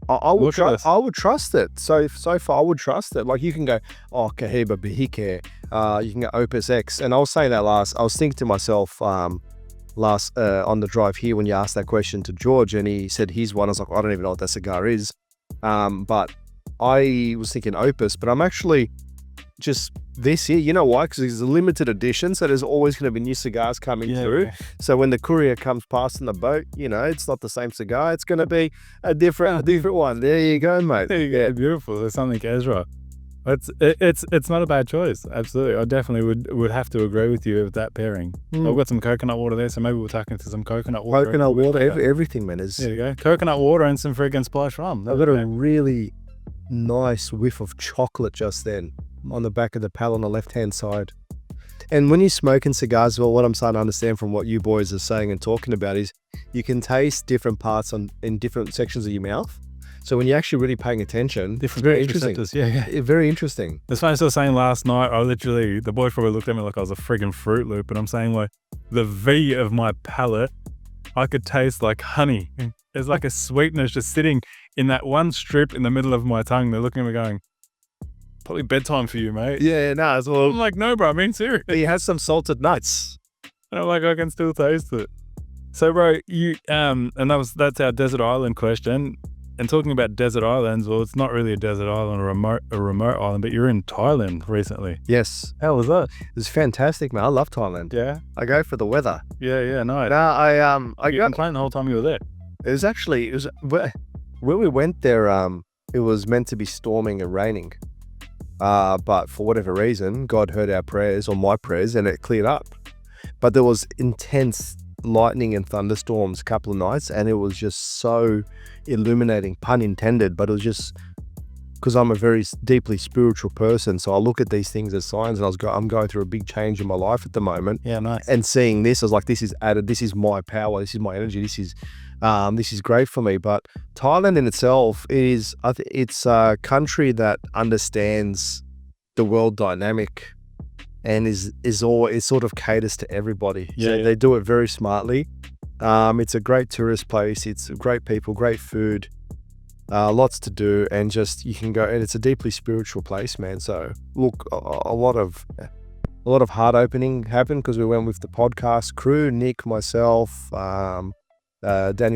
I would trust it. So far, I would trust it. Like you can go, Cohiba Behike. You can go Opus X. And I was saying that I was thinking to myself on the drive here when you asked that question to George and he said his one. I was like, I don't even know what that cigar is. But I was thinking Opus, but I'm actually just this year. You know why? Because it's a limited edition. So there's always going to be new cigars coming through. Yeah. So when the courier comes past in the boat, it's not the same cigar. It's going to be a different one. There you go, mate. There you go. Beautiful. There's something Ezra. It's not a bad choice. Absolutely. I definitely would have to agree with you with that pairing. I've got some coconut water there, so maybe we'll tuck into some coconut water. Coconut water, everything, man. There you go. Coconut water and some friggin' spiced rum. I've got a really nice whiff of chocolate just then on the back of the palate on the left-hand side. And when you're smoking cigars, well, what I'm starting to understand from what you boys are saying and talking about is you can taste different parts in different sections of your mouth. So when you're actually really paying attention, it's very interesting. Yeah. Very interesting. That's funny. I was saying last night, the boy probably looked at me like I was a friggin' Fruit Loop, but I'm saying like the V of my palate, I could taste like honey. There's like a sweetness just sitting in that one strip in the middle of my tongue. They're looking at me going, probably bedtime for you, mate. Yeah, no, it's all... I'm like, no, bro, I mean, serious. He has some salted nuts. And I'm like, I can still taste it. So, bro, you, and that's our desert island question. And talking about desert islands, well, it's not really a desert island or a remote island, but you're in Thailand recently. Yes. How was that? It was fantastic, man. I love Thailand. Yeah? I go for the weather. Yeah, nice. No, I got complained the whole time you were there. It was where we went there, it was meant to be storming and raining. But for whatever reason, God heard our prayers or my prayers and it cleared up. But there was intense lightning and thunderstorms a couple of nights and it was just so illuminating, pun intended, but it was just because I'm a very deeply spiritual person. So I look at these things as signs and I'm going through a big change in my life at the moment. Yeah, nice. And seeing this, I was like, this is added, this is my power, this is my energy, this is great for me. But Thailand in itself it's a country that understands the world dynamic and is sort of caters to everybody. Yeah, So they do it very smartly. It's a great tourist place. It's great people, great food, lots to do, and just you can go. And it's a deeply spiritual place, man. So look, a lot of heart opening happened because we went with the podcast crew, Nick, myself, Daniel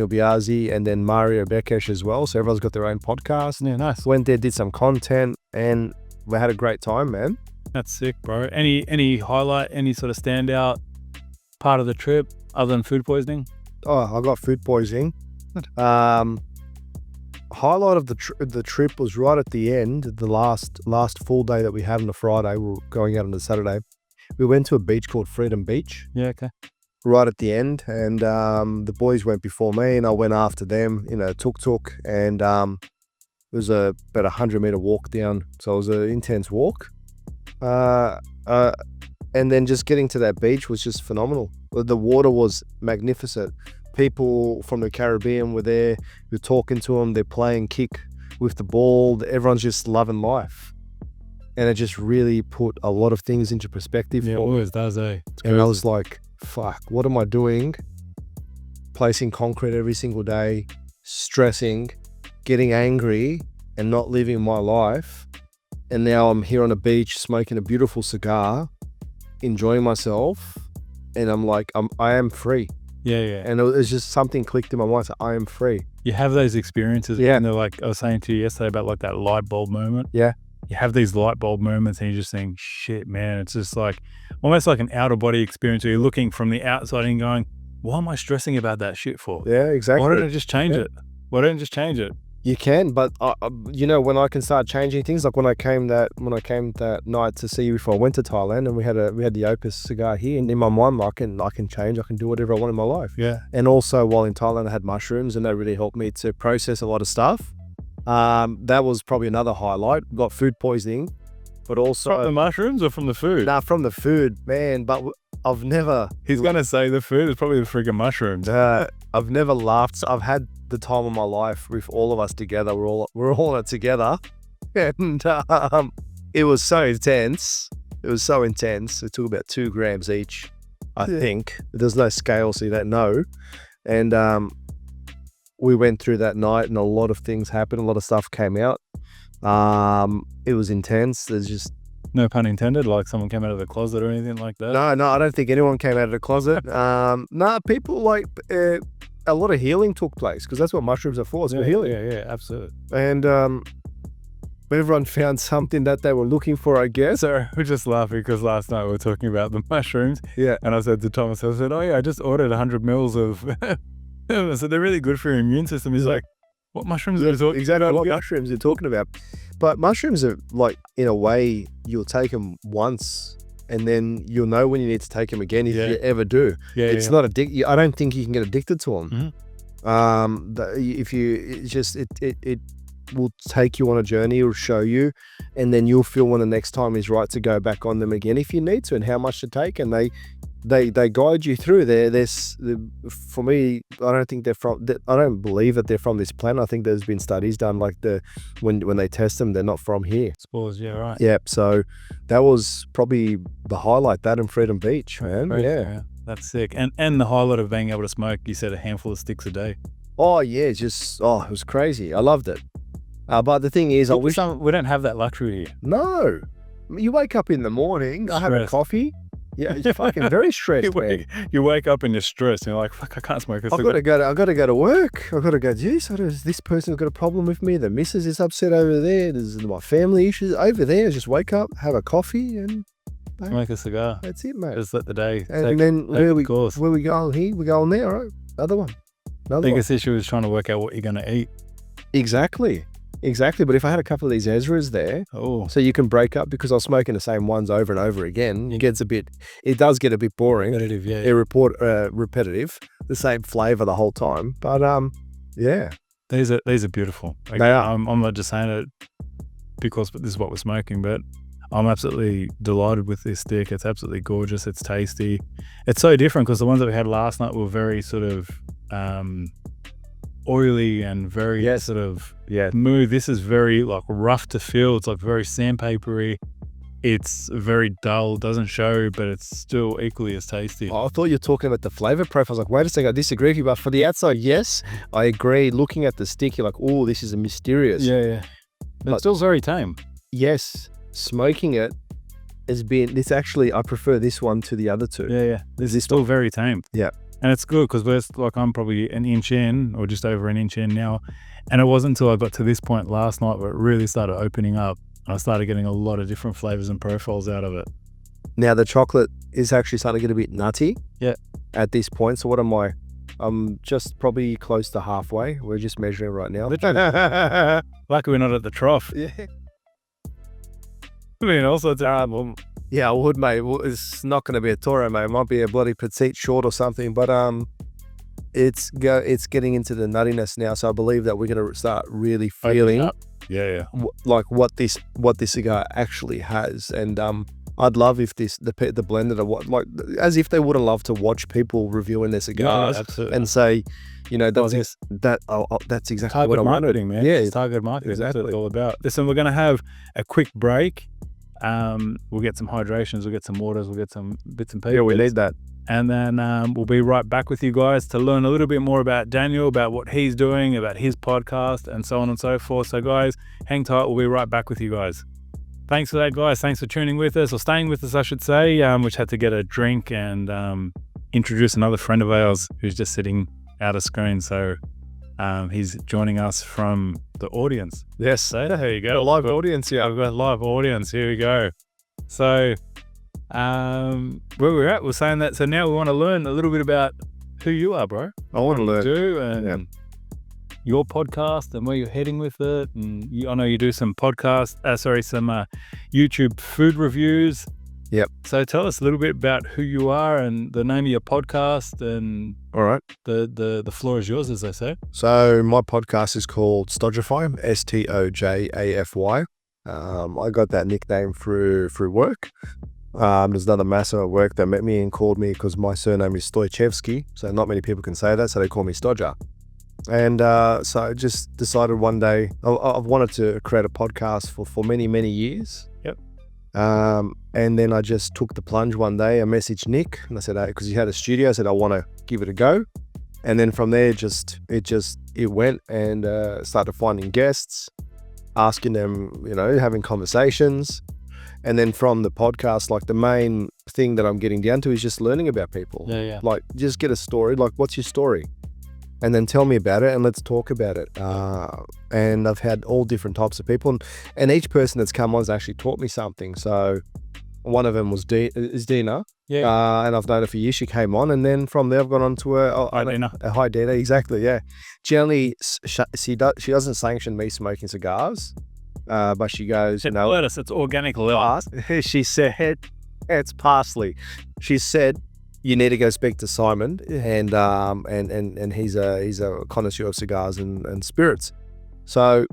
Biazzi, and then Mario Bekesh as well. So everyone's got their own podcast. Yeah, nice. Went there, did some content, and we had a great time, man. That's sick, bro. Any highlight, any sort of standout part of the trip other than food poisoning? Oh, I got food poisoning. Highlight of the trip was right at the end, the last full day that we had on the Friday. We were going out on the Saturday. We went to a beach called Freedom Beach. Yeah, okay. Right at the end, and the boys went before me, and I went after them in a tuk-tuk, and it was about 100-meter walk down, so it was an intense walk. And then just getting to that beach was just phenomenal. The water was magnificent. People from the Caribbean were there. We were talking to them. They're playing kick with the ball. Everyone's just loving life. And it just really put a lot of things into perspective. Yeah, it always does, eh? And I was like, fuck, what am I doing? Placing concrete every single day, stressing, getting angry, and not living my life. And now I'm here on a beach smoking a beautiful cigar, enjoying myself, and I'm like, I am free. Yeah, yeah. And it was just something clicked in my mind. So I am free. You have those experiences. Yeah. And they're like, I was saying to you yesterday about like that light bulb moment. Yeah. You have these light bulb moments and you're just saying, shit, man. It's just like almost like an outer body experience where you're looking from the outside and going, why am I stressing about that shit for? Yeah, exactly. Why don't I just change it? Why don't I just change it? You can, but when I can start changing things, like when I came that night to see you before I went to Thailand, and we had the Opus cigar here, and in my mind, I can change, I can do whatever I want in my life. Yeah. And also while in Thailand, I had mushrooms, and they really helped me to process a lot of stuff. That was probably another highlight. Got food poisoning, but also From the mushrooms or from the food? Nah, from the food, man. But I've never. He's gonna say the food is probably the freaking mushrooms. I've never laughed. I've had the time of my life with all of us together. We're all in it together, and it was so intense. It was so intense. It took about 2 grams each, I think. There's no scale, so you don't know. And we went through that night, and a lot of things happened. A lot of stuff came out. It was intense. There's just No pun intended, like someone came out of the closet or anything like that? no. I don't think anyone came out of the closet. People like. A lot of healing took place because that's what mushrooms are for. It's for healing. Yeah, absolutely. And everyone found something that they were looking for, I guess. So we're just laughing because last night we were talking about the mushrooms. Yeah. And I said to Thomas, I said, oh yeah, I just ordered 100 mils of. I said, they're really good for your immune system. He's like, what mushrooms are you talking Exactly about? what mushrooms you're talking about. But mushrooms are like, in a way, you'll take them once and then you'll know when you need to take them again if you ever do. Yeah, it's not addictive. I don't think you can get addicted to them. Mm-hmm. It will take you on a journey, it'll show you, and then you'll feel when the next time is right to go back on them again if you need to, and how much to take, and they guide you through there. For me, I don't believe that they're from this planet. I think there's been studies done like when they test them, they're not from here. Spores, yeah, right. Yep. So that was probably the highlight, that in Freedom Beach, man. Yeah. That's sick. And the highlight of being able to smoke, you said a handful of sticks a day. Oh yeah, it was crazy. I loved it. But the thing is, we don't have that luxury here. No. You wake up in the morning, I have a coffee. Yeah, it's fucking very stressed, man. You wake up and you're stressed and you're like, fuck, I can't smoke. I've got to go to work. I've got to go, geez, this person's got a problem with me. The missus is upset over there. There's my family issues over there. Just wake up, have a coffee and smoke a cigar. That's it, mate. Just let the day and then where we going here, we're going there, all right? Another one. Biggest issue is trying to work out what you're going to eat. Exactly, but if I had a couple of these Ezras there, so you can break up, because I was smoking the same ones over and over again. It does get a bit boring. Repetitive, yeah. Repetitive, the same flavor the whole time. But yeah, these are beautiful. Like, they are. I'm not just saying it because this is what we're smoking, but I'm absolutely delighted with this stick. It's absolutely gorgeous. It's tasty. It's so different because the ones that we had last night were very sort of oily and very smooth. This is very like rough to feel. It's like very sandpapery. It's very dull, doesn't show, but it's still equally as tasty. I thought you were talking about the flavor profile. I was like, wait a second, I disagree with you. But for the outside, yes, I agree. Looking at the stick, you're like, oh, this is a mysterious. Yeah. It's still very tame. Yes, smoking it has been, this actually, I prefer this one to the other two. Yeah. This is still very tame. Yeah. And it's good because I'm probably an inch in or just over an inch in now. And it wasn't until I got to this point last night where it really started opening up. I started getting a lot of different flavors and profiles out of it. Now the chocolate is actually starting to get a bit nutty. Yeah. At this point. So what am I? I'm just probably close to halfway. We're just measuring right now. Lucky we're not at the trough. Yeah. I mean, also it's well, yeah, I would, mate. Well, it's not going to be a Toro, mate. It might be a bloody petite short or something, but it's getting into the nuttiness now. So I believe that we're going to start really feeling like what this cigar actually has. And I'd love if the blended are like as if they would have loved to watch people reviewing their cigars and say, you know, that's exactly target what I marketing, wanted. man. Yeah, it's target marketing. Exactly. That's what it's all about. Listen, we're going to have a quick break. We'll get some hydrations, we'll get some waters, we'll get some bits and pieces. Yeah, we need that. And then we'll be right back with you guys to learn a little bit more about Daniel, about what he's doing, about his podcast, and so on and so forth. So guys, hang tight. We'll be right back with you guys. Thanks for that, guys. Thanks for tuning with us, or staying with us, I should say. Which had to get a drink and introduce another friend of ours who's just sitting out of screen. So he's joining us from the audience. Yes. So there you go. A live audience, yeah. I've got a live audience. Here we go. So where we're at, we're saying that. So now we want to learn a little bit about who you are, bro. I want to learn. And your podcast and where you're heading with it. And I know you do some YouTube food reviews. Yep. So tell us a little bit about who you are and the name of your podcast. And all right, the floor is yours, as they say. So my podcast is called Stojafy, Stojafy. I got that nickname through work. There's another master at work that met me and called me because my surname is Stojchevsky, so not many people can say that, so they call me Stodger. And so I just decided one day I've wanted to create a podcast for many years. Yep. And then I just took the plunge one day. I messaged Nick and I said, because he had a studio, I said I want to give it a go. And then from there, it went and started finding guests, asking them, having conversations. And then from the podcast, like the main thing that I'm getting down to is just learning about people. Yeah. Like just get a story. Like, what's your story? And then tell me about it and let's talk about it. And I've had all different types of people. And each person that's come on has actually taught me something. So one of them is Dina. Yeah. And I've known her for years. She came on. And then from there, I've gone on to Hi, Dina. Exactly, yeah. Generally, she doesn't sanction me smoking cigars. But she goes, lettuce, it's organic lettuce. She said, it's parsley. She said, you need to go speak to Simon, and he's a connoisseur of cigars and spirits. So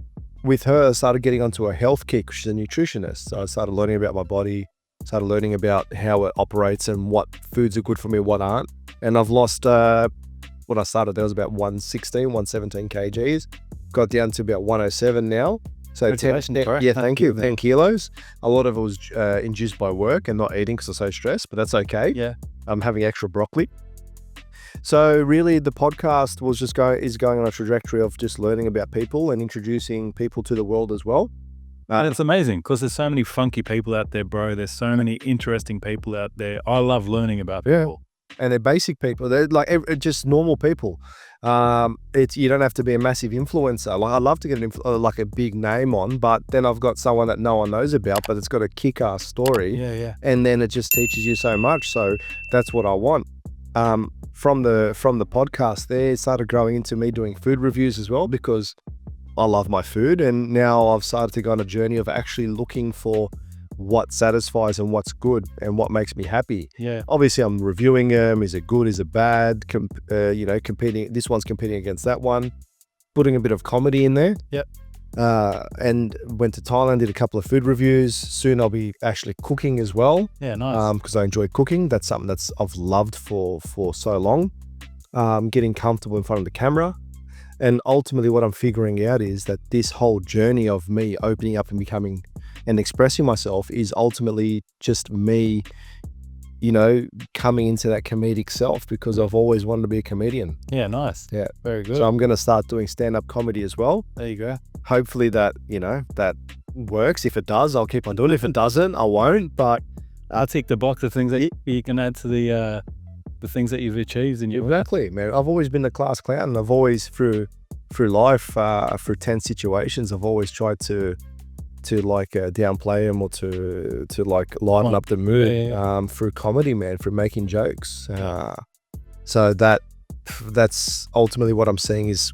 with her, I started getting onto a health kick. She's a nutritionist. So I started learning about my body, started learning about how it operates and what foods are good for me, what aren't. And I've lost, when I started, there was about 117 kgs. Got down to about 107 now. So 10 kilos. A lot of it was induced by work and not eating because I'm so stressed, but that's okay. Yeah. I'm having extra broccoli. So really the podcast is going on a trajectory of just learning about people and introducing people to the world as well. And it's amazing because there's so many funky people out there, bro. There's so many interesting people out there. I love learning about people. And they're basic people. They're like just normal people. You don't have to be a massive influencer. Like I'd love to get like a big name on, but then I've got someone that no one knows about, but it's got a kick-ass story. Yeah. And then it just teaches you so much. So that's what I want. From the podcast there, it started growing into me doing food reviews as well because I love my food. And now I've started to go on a journey of actually looking for what satisfies and what's good and what makes me happy. Yeah. Obviously, I'm reviewing them. Is it good? Is it bad? Competing. This one's competing against that one. Putting a bit of comedy in there. Yep. And went to Thailand, did a couple of food reviews. Soon I'll be actually cooking as well. Yeah, nice. Because I enjoy cooking. That's something I've loved for so long. Getting comfortable in front of the camera. And ultimately what I'm figuring out is that this whole journey of me opening up and becoming and expressing myself is ultimately just me, coming into that comedic self, because I've always wanted to be a comedian. Yeah, nice. Yeah. Very good. So I'm going to start doing stand-up comedy as well. There you go. Hopefully that, that works. If it does, I'll keep on doing it. If it doesn't, I won't. But I'll tick the box of things that you can add to the things that you've achieved in your exactly, man. I've always been the class clown, and I've always through life, through tense situations, I've always tried to like downplay them or to like liven up the mood through comedy, man, through making jokes. So that's ultimately what I'm saying is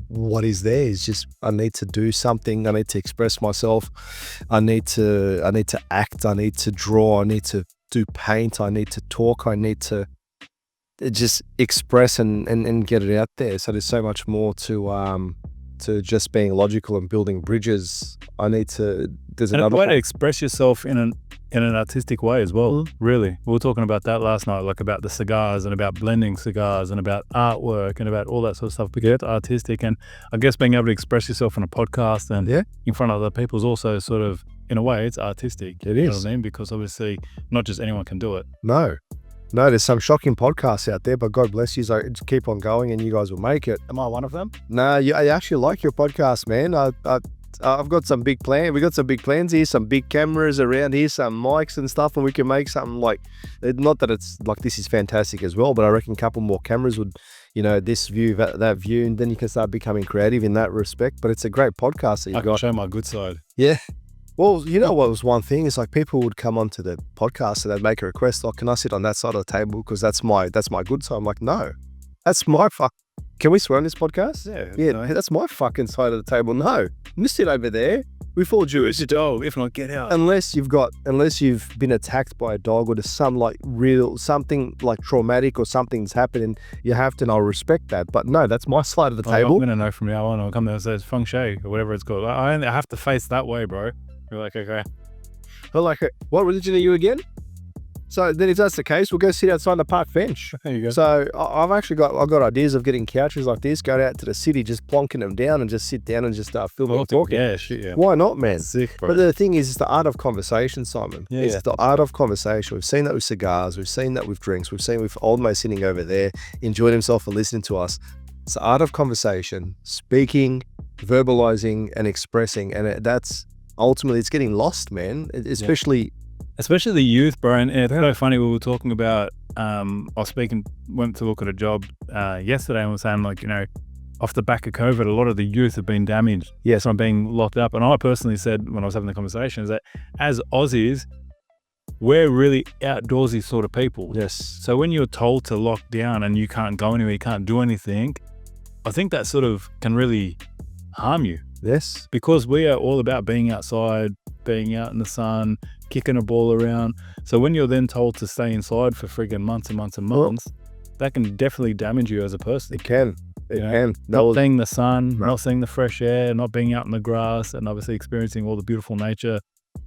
what is there is just I need to do something. I need to express myself. I need to act. I need to draw. I need to do paint. I need to talk. I need to just express and get it out there. So there's so much more to just being logical and building bridges. There's another way to express yourself in an artistic way as well. Really, we were talking about that last night, like about the cigars and about blending cigars and about artwork and about all that sort of stuff, because it's artistic. And I guess being able to express yourself on a podcast and in front of other people is also sort of, in a way, it's artistic. It is. You know what I mean? Because obviously not just anyone can do it. No, there's some shocking podcasts out there, but God bless you. So just keep on going and you guys will make it. Am I one of them? No, I actually like your podcast, man. I've got some big plans. We got some big plans here, some big cameras around here, some mics and stuff, and we can make something like, not that it's like this is fantastic as well, but I reckon a couple more cameras would, this view, that view, and then you can start becoming creative in that respect. But it's a great podcast that you've got. I can show my good side. Yeah. Well, what was one thing is like people would come onto the podcast and they'd make a request, like, can I sit on that side of the table because that's my good side. I'm like, no, that's my Can we swear on this podcast? Yeah, no, that's my fucking side of the table. No, you sit over there. We fall Jewish. If not, get out. Unless you've been attacked by a dog or there's something like traumatic or something's happened and you have to, and I'll respect that. But no, that's my side of the table. I'm going to know from now on. I'll come there and say it's feng shui or whatever it's called. I have to face that way, bro. You're like, okay. But like, what religion are you again? So then if that's the case, we'll go sit outside the park bench. There you go. So I've got ideas of getting couches like this, go out to the city, just plonking them down and just sit down and just start filming and talking. Yeah, shit, yeah. Why not, man? Sick, bro. But the thing is, it's the art of conversation, Simon. Yeah, it's the art of conversation. We've seen that with cigars. We've seen that with drinks. We've seen with old mate sitting over there, enjoying himself and listening to us. It's the art of conversation, speaking, verbalizing and expressing. And that's ultimately, it's getting lost, man, especially the youth, bro. And it's so funny, we were talking about, I was went to look at a job yesterday and was saying, like, off the back of COVID, a lot of the youth have been damaged from being locked up. And I personally said, when I was having the conversation, is that as Aussies, we're really outdoorsy sort of people. Yes. So when you're told to lock down and you can't go anywhere, you can't do anything, I think that sort of can really harm you. Yes. Because we are all about being outside, being out in the sun, kicking a ball around. So when you're then told to stay inside for friggin' months and months and months, that can definitely damage you as a person. It can. It can. Not seeing the sun, not seeing the fresh air, not being out in the grass, and obviously experiencing all the beautiful nature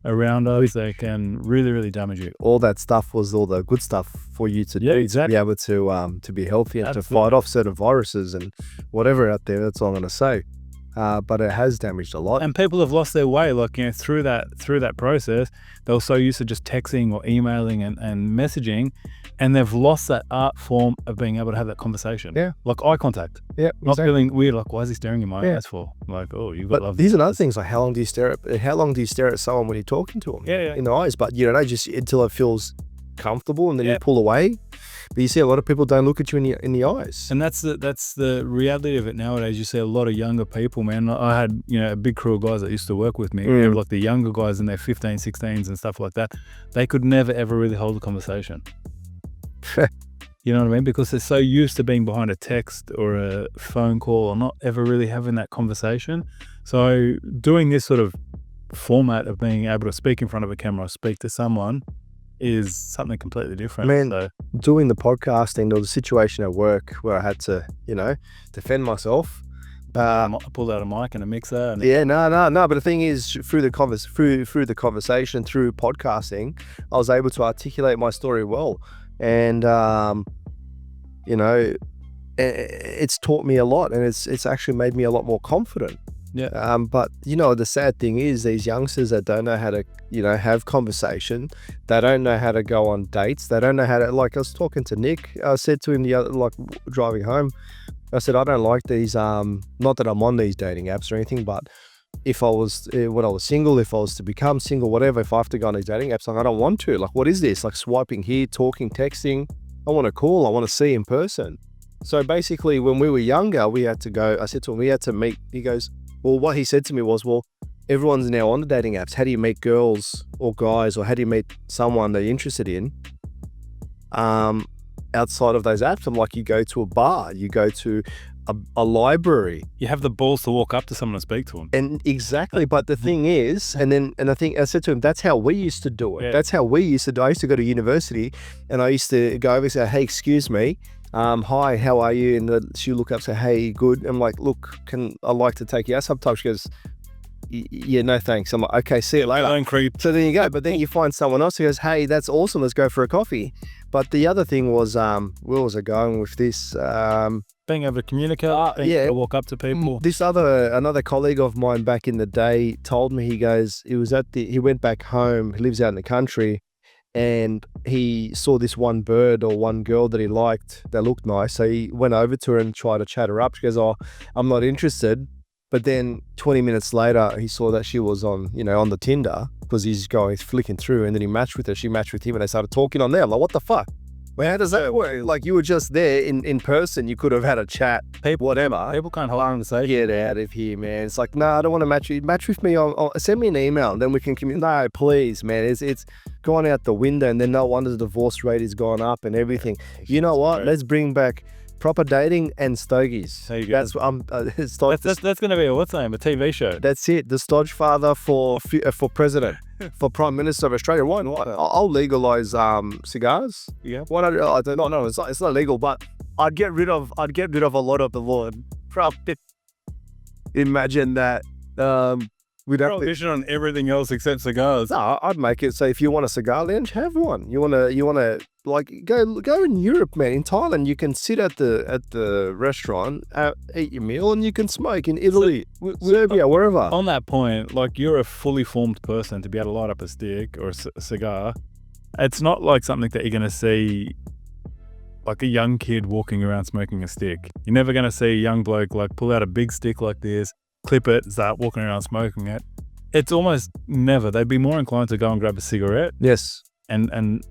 around us, they can really, really damage you. All that stuff was all the good stuff for you to do, exactly. To be able to be healthy and to fight off certain viruses and whatever out there. That's all I'm going to say. But it has damaged a lot. And people have lost their way, like, through that process. They were so used to just texting or emailing and messaging, and they've lost that art form of being able to have that conversation. Yeah. Like eye contact. Yeah. Not feeling weird, like, why is he staring in my eyes for? Like, oh, you've got love. These are other things, like how long do you stare at someone when you're talking to them? Yeah. In the eyes, but just until it feels comfortable and then you pull away. But you see a lot of people don't look at you in the eyes. And that's the reality of it nowadays. You see a lot of younger people, man. I had, a big crew of guys that used to work with me. Like the younger guys in their 15, 16s and stuff like that. They could never, ever really hold a conversation. You know what I mean? Because they're so used to being behind a text or a phone call or not ever really having that conversation. So doing this sort of format of being able to speak in front of a camera or speak to someone is something completely different. Man, doing the podcasting, there was a situation at work where I had to, defend myself. I pulled out a mic and a mixer. No. But the thing is, through the conversation, through podcasting, I was able to articulate my story well. And, it's taught me a lot, and it's actually made me a lot more confident. Yeah. But the sad thing is, these youngsters that don't know how to, have conversation, they don't know how to go on dates, they don't know how to, like, I was talking to Nick, I said to him driving home, I said, I don't like these, not that I'm on these dating apps or anything, but if I was, when I was single, if I was to become single, whatever, if I have to go on these dating apps, like, I don't want to, like, what is this? Like swiping here, talking, texting. I want to call, I want to see in person. So basically, when we were younger, we had to go, I said to him, we had to meet. He goes, well, what he said to me was, well, everyone's now on the dating apps. How do you meet girls or guys, or how do you meet someone that you're interested in outside of those apps? I'm like, you go to a bar, you go to a library. You have the balls to walk up to someone and speak to them. And exactly, but the thing is, and I think I said to him, that's how we used to do it. Yeah. That's how we used to do it. I used to go to university, and I used to go over and say, hey, excuse me, hi, how are you? And she'll look up and say, hey, good. I'm like, look, I'd like to take you out. Sometimes she goes, yeah, no thanks. I'm like, okay, see you later. Don't creep. So then you go, but then you find someone else who goes, hey, that's awesome, let's go for a coffee. But the other thing was, where was I going with this? Being able to communicate, being yeah. able to walk up to people. Another colleague of mine back in the day told me, he goes, he went back home, he lives out in the country, and he saw this one bird or one girl that he liked that looked nice. So he went over to her and tried to chat her up. She goes, oh, I'm not interested. But then 20 minutes later, he saw that she was on the Tinder, because he's flicking through, and then he matched with her. She matched with him, and they started talking on there. I'm like, what the fuck? Well, how does that work? Like, you were just there in person. You could have had a chat, whatever. People can't hold on to say. Get out of here, man. It's like, no, I don't want to match you. Match with me send me an email, and then we can communicate. No, please, man. It's gone out the window, and then no wonder the divorce rate has gone up and everything. You know what? Let's bring back proper dating and stogies. There you go. That's going to be a TV show. That's it. The Stodge father for president, for prime minister of Australia. Why not? I'll legalize cigars. Yeah. Why not? I don't know. It's not legal, but I'd get rid of a lot of the law. Imagine that. We'd have prohibition on everything else except cigars. No, I'd make it so if you want a cigar lounge, have one. You wanna like go in Europe, man. In Thailand, you can sit at the restaurant, eat your meal, and you can smoke. In Italy, Serbia, wherever. On that point, like, you're a fully formed person to be able to light up a stick or a cigar. It's not like something that you're gonna see, like a young kid walking around smoking a stick. You're never gonna see a young bloke like pull out a big stick like this, clip it, start walking around smoking it. It's almost never. They'd be more inclined to go and grab a cigarette. Yes. And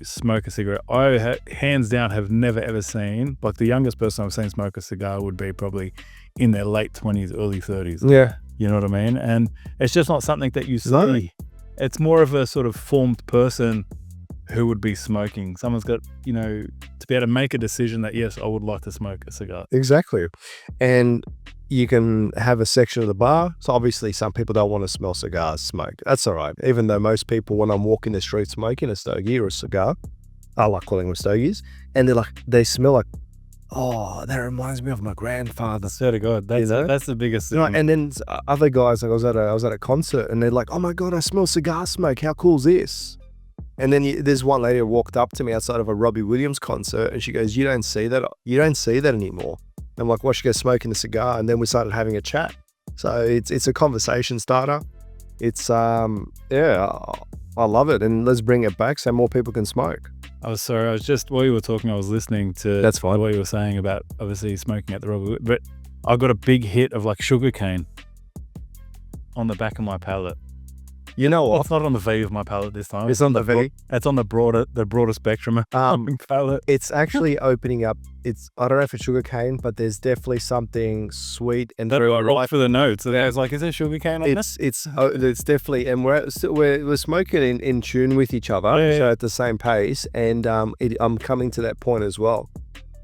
smoke a cigarette. I hands down have never ever seen, like, the youngest person I've seen smoke a cigar would be probably in their late 20s, early 30s. Yeah. You know what I mean? And it's just not something that you see. No. It's more of a sort of formed person who would be smoking. Someone's got, to be able to make a decision that, yes, I would like to smoke a cigar. Exactly. And you can have a section of the bar. So obviously some people don't want to smell cigars smoked. That's all right. Even though most people, when I'm walking the street smoking a stogie or a cigar, I like calling them stogies, and they smell like, oh, that reminds me of my grandfather. Swear to God, that's the biggest thing. And then other guys, like, I was at a concert, and they're like, oh my God, I smell cigar smoke. How cool is this? And then there's one lady who walked up to me outside of a Robbie Williams concert, and she goes, you don't see that anymore. I'm like, well, she goes, smoking a cigar. And then we started having a chat. So it's a conversation starter. It's, I love it. And let's bring it back so more people can smoke. I was sorry. I was just, while you were talking, I was listening to That's fine. what you were saying about obviously smoking at the Robbie. But I got a big hit of like sugarcane on the back of my palate. You know what? It's not on the V of my palate this time. It's on the V. It's on the broader spectrum of palate. It's actually opening up. I don't know if it's sugar cane, but there's definitely something sweet and That's very right for the notes. So I was like, is there sugar cane on it's definitely, and we're smoking in tune with each other, so at the same pace, and I'm coming to that point as well.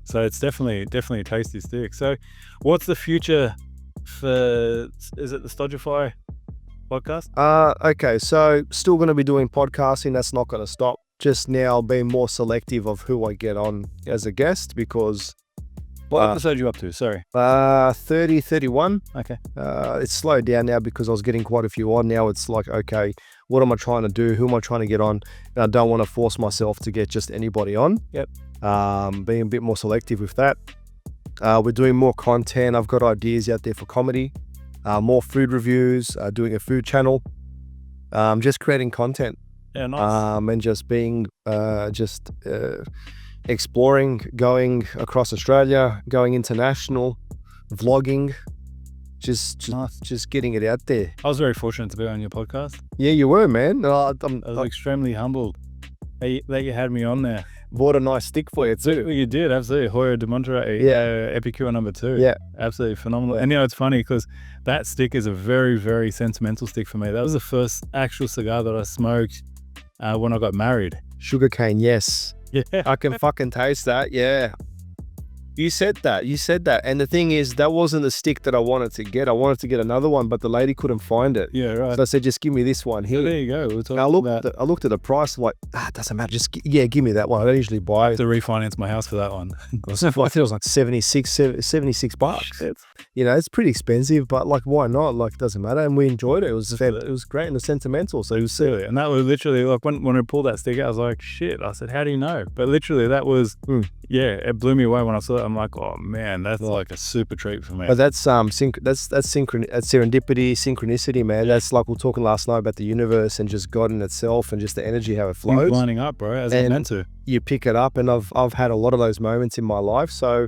So it's definitely a tasty stick. So what's the future for, is it the Stodgify podcast? Okay, so still going to be doing podcasting. That's not going to stop. Just now being more selective of who I get on as a guest, because what episode are you up to? Sorry. 30, 31. Okay. It's slowed down now because I was getting quite a few on. Now it's like, okay, what am I trying to do? Who am I trying to get on? And I don't want to force myself to get just anybody on. Yep. Being a bit more selective with that. We're doing more content. I've got ideas out there for comedy, more food reviews, doing a food channel, just creating content. Yeah, nice. And just being, exploring, going across Australia, going international, vlogging, just getting it out there. I was very fortunate to be on your podcast. Yeah, you were, man. I was extremely humbled that you had me on there. Bought a nice stick for you too. You did, absolutely. Hoya de Monterey, Epicure number 2. Yeah. Absolutely phenomenal. And it's funny because that stick is a very, very sentimental stick for me. That was the first actual cigar that I smoked when I got married. Sugarcane, yes. Yeah. I can fucking taste that, yeah. You said that. And the thing is, that wasn't the stick that I wanted to get. I wanted to get another one, but the lady couldn't find it. Yeah, right. So I said, just give me this one here. So there you go. We're talking I about looked at the price, like, it doesn't matter. Just, give me that one. I don't usually buy it. to refinance my house for that one. I think it was like 76 bucks. It's pretty expensive, but like, why not? Like, it doesn't matter. And we enjoyed it. It was great and it was sentimental. So it was silly. And that was literally like when I pulled that stick out, I was like, shit. I said, how do you know? But literally that was, it blew me away when I saw it. I'm like, oh man, that's like a super treat for me. But that's serendipity, synchronicity, man. That's like we were talking last night about the universe and just God in itself and just the energy, how it flows. Things lining up, bro, as it's meant to. You pick it up, and I've had a lot of those moments in my life. So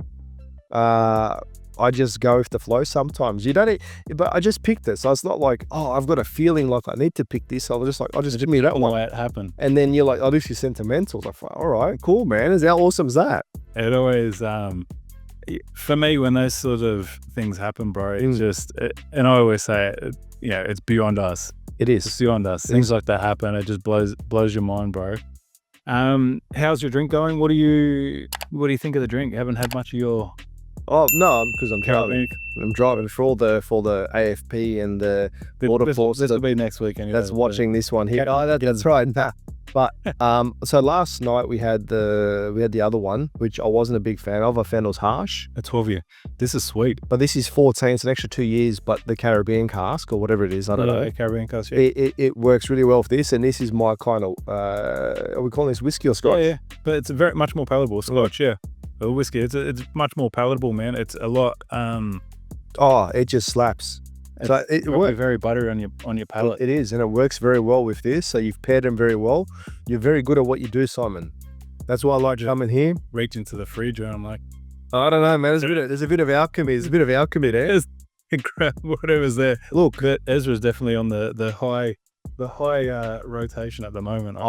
I just go with the flow sometimes. But I just picked it. So it's not like, oh, I've got a feeling like I need to pick this. I'll just give me that one. The way it happened. And then you're like, oh, this is sentimental. Like, all right, cool, man. How awesome is that? It always, for me, when those sort of things happen, bro, it's just, and I always say, it's beyond us. It is. It's beyond us. Things like that happen. It just blows your mind, bro. How's your drink going? What do you think of the drink? You haven't had much of your... Oh no, because I'm driving. Caribbean. I'm driving for the AFP and the border force. This will be next week anyway. That's watching this one here. Oh, that's right. Nah. But so last night we had the other one, which I wasn't a big fan of. I found it was harsh. A 12-year. This is sweet. But this is 14. It's an extra 2 years. But the Caribbean cask or whatever it is, I don't know. Caribbean cask. Yeah. It works really well for this, and this is my kind of. Are we calling this whiskey or scotch? Yeah. But it's very much more palatable. Scotch, yeah. A whiskey. It's much more palatable, man. It's a lot. It just slaps. So it works very buttery on your palate. It is, and it works very well with this. So you've paired them very well. You're very good at what you do, Simon. That's why I like coming here. Reach into the fridge and I'm like, I don't know, man. There's a bit of alchemy. There's a bit of alchemy there. Whatever's there. Look, but Ezra's definitely on the high rotation at the moment.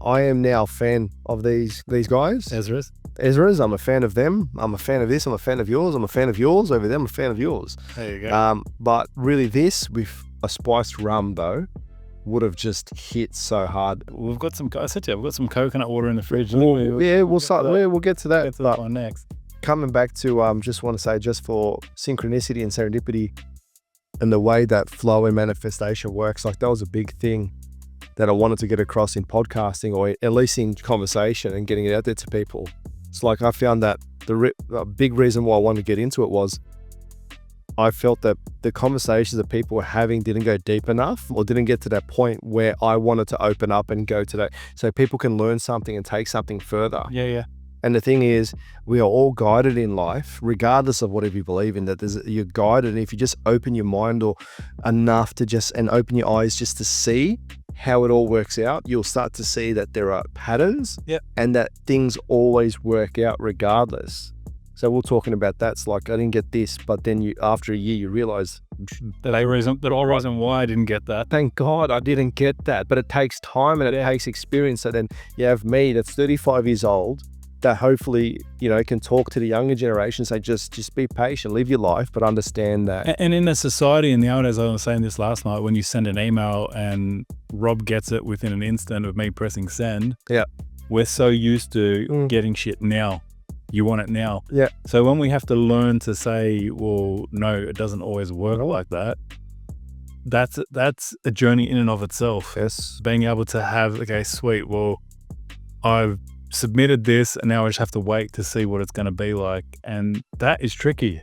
I am now a fan of these guys. Ezra's, I'm a fan of them. I'm a fan of this. I'm a fan of yours. I'm a fan of yours. Over them, I'm a fan of yours. There you go. But really this, with a spiced rum though, would have just hit so hard. We've got some, I said to you, we've got some coconut water in the fridge. We'll get to that. Get to that one next. Coming back to, just want to say, just for synchronicity and serendipity and the way that flow and manifestation works, like that was a big thing that I wanted to get across in podcasting, or at least in conversation and getting it out there to people. It's like I found that the big reason why I wanted to get into it was I felt that the conversations that people were having didn't go deep enough, or didn't get to that point where I wanted to open up and go to that, so people can learn something and take something further. Yeah. And the thing is, we are all guided in life, regardless of whatever you believe in, that you're guided. And if you just open your mind or enough to and open your eyes just to see how it all works out, you'll start to see that there are patterns, and that things always work out regardless. So we're talking about that's like, I didn't get this, but then after a year you realize that all reason why I didn't get that. Thank God I didn't get that. But it takes time and it takes experience. So then you have me that's 35 years old that hopefully, can talk to the younger generation, say just be patient, live your life, but understand that. And in a society, and nowadays, I was saying this last night, when you send an email and Rob gets it within an instant of me pressing send, we're so used to getting shit now. You want it now. Yeah. So when we have to learn to say, well, no, it doesn't always work like that, that's a journey in and of itself. Yes. Being able to have, okay, sweet, well, I've submitted this and now I just have to wait to see what it's going to be like, and that is tricky.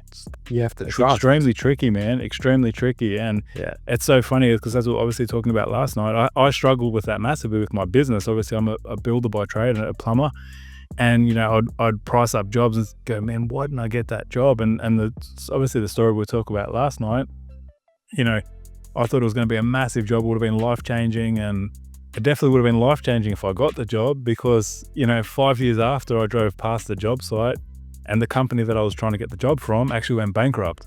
You have to it's trust. Extremely tricky, man. Extremely tricky. And it's so funny because, as we were obviously talking about last night, I struggled with that massively with my business. Obviously I'm a builder by trade and a plumber, And, you know, I'd price up jobs and go, man, why didn't I get that job? And obviously the story we talked about last night, you know, I thought it was going to be a massive job, would have been life-changing, and it definitely would have been life-changing if I got the job, because, you know, 5 years after I drove past the job site, and the company that I was trying to get the job from actually went bankrupt.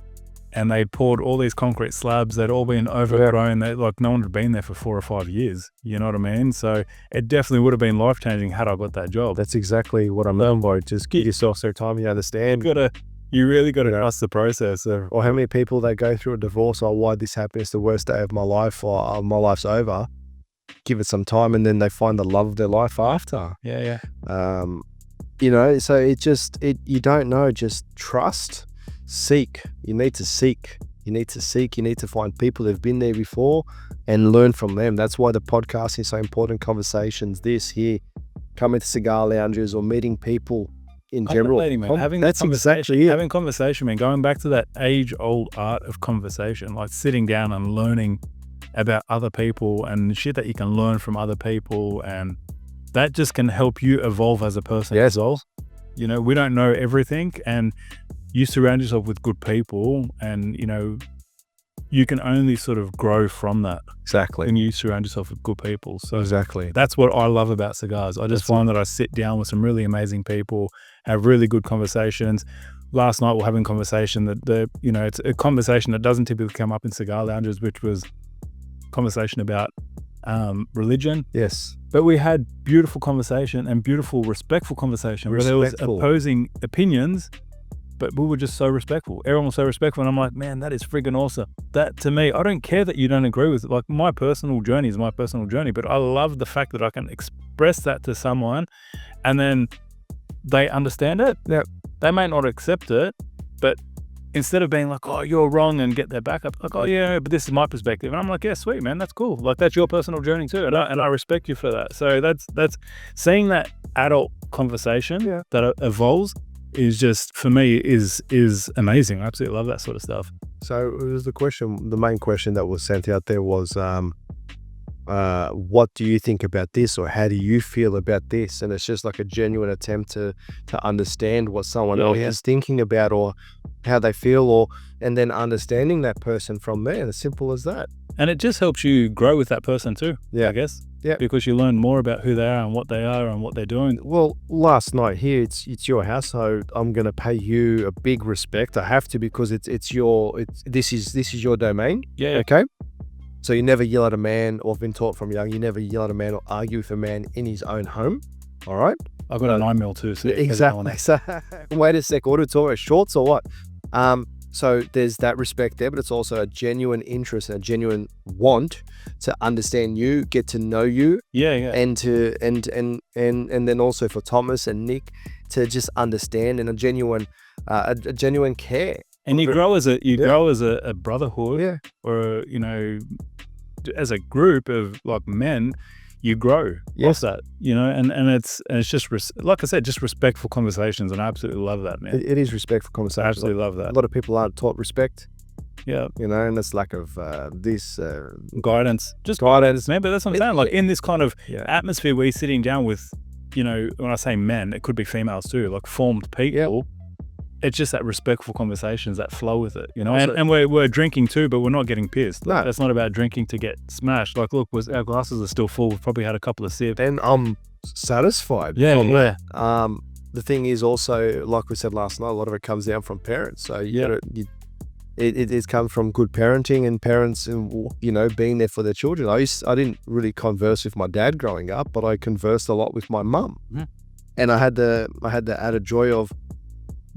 And they'd poured all these concrete slabs. They'd all been overgrown. They, like, no one had been there for 4 or 5 years. You know what I mean? So it definitely would have been life-changing had I got that job. That's exactly what I'm learning by. Just give yourself some time, you understand. You really got to trust the process. Or how many people that go through a divorce, or why this happened, it's the worst day of my life, or my life's over. Give it some time, and then they find the love of their life after. Yeah. You know, so you don't know, just trust. Seek. You need to seek. You need to find people who've been there before and learn from them. That's why the podcast is so important. Conversations, this here, coming to cigar lounges or meeting people in general. Man. That's exactly it. Having conversation, man. Going back to that age-old art of conversation, like sitting down and learning about other people and shit that you can learn from other people, and that just can help you evolve as a person as well. You know, we don't know everything, and you surround yourself with good people, and, you know, you can only sort of grow from that. Exactly. And you surround yourself with good people. So exactly. That's what I love about cigars. I just find that I sit down with some really amazing people, have really good conversations. Last night we're having a conversation that you know, it's a conversation that doesn't typically come up in cigar lounges, which was conversation about religion. Yes. But we had beautiful conversation and beautiful, respectful conversation where there was opposing opinions, but we were just so respectful. Everyone was so respectful. And I'm like, man, that is friggin' awesome. That, to me, I don't care that you don't agree with it. Like, my personal journey is my personal journey, but I love the fact that I can express that to someone and then they understand it. Yeah. They may not accept it, but instead of being like, oh, you're wrong, and get their back up, like, oh yeah, but this is my perspective. And I'm like, yeah, sweet, man, that's cool. Like, that's your personal journey too. And I respect you for that. So that's seeing that adult conversation that evolves is just, for me, is amazing. I absolutely love that sort of stuff. So it was the main question that was sent out there was, what do you think about this, or how do you feel about this? And it's just like a genuine attempt to understand what someone else is thinking about, or how they feel, and then understanding that person from there. As simple as that. And it just helps you grow with that person too, I guess. Yeah. Because you learn more about who they are and what they are and what they're doing. Well, last night here, it's your house, so I'm gonna pay you a big respect. I have to, because this is your domain. Yeah. Okay. So you never yell at a man, or I've been taught from young, you never yell at a man or argue with a man in his own home. All right. I've got a 9mm too. So exactly. So, wait a sec. What are we talking about? Shorts or what? So there's that respect there, but it's also a genuine interest and a genuine want to understand you, get to know you. Yeah. And then also for Thomas and Nick to just understand, and a genuine care. And you grow as a brotherhood, or, you know, as a group of like men, you grow. Yes, that, you know, and it's just like I said, just respectful conversations, and I absolutely love that, man. It is respectful conversations. I absolutely love that. A lot of people aren't taught respect. Yeah, you know, and it's lack of guidance, man. But that's what I'm saying. Like, in this kind of atmosphere where you're sitting down with, you know, when I say men, it could be females too, like formed people. It's just that respectful conversations that flow with it, you know. And we're drinking too, but we're not getting pissed. Like, that's not about drinking to get smashed. Like, look, our glasses are still full. We've probably had a couple of sips. And I'm satisfied. Yeah. The thing is also, like we said last night, a lot of it comes down from parents. So it's come from good parenting, and parents, and, you know, being there for their children. I didn't really converse with my dad growing up, but I conversed a lot with my mum. And I had the added joy of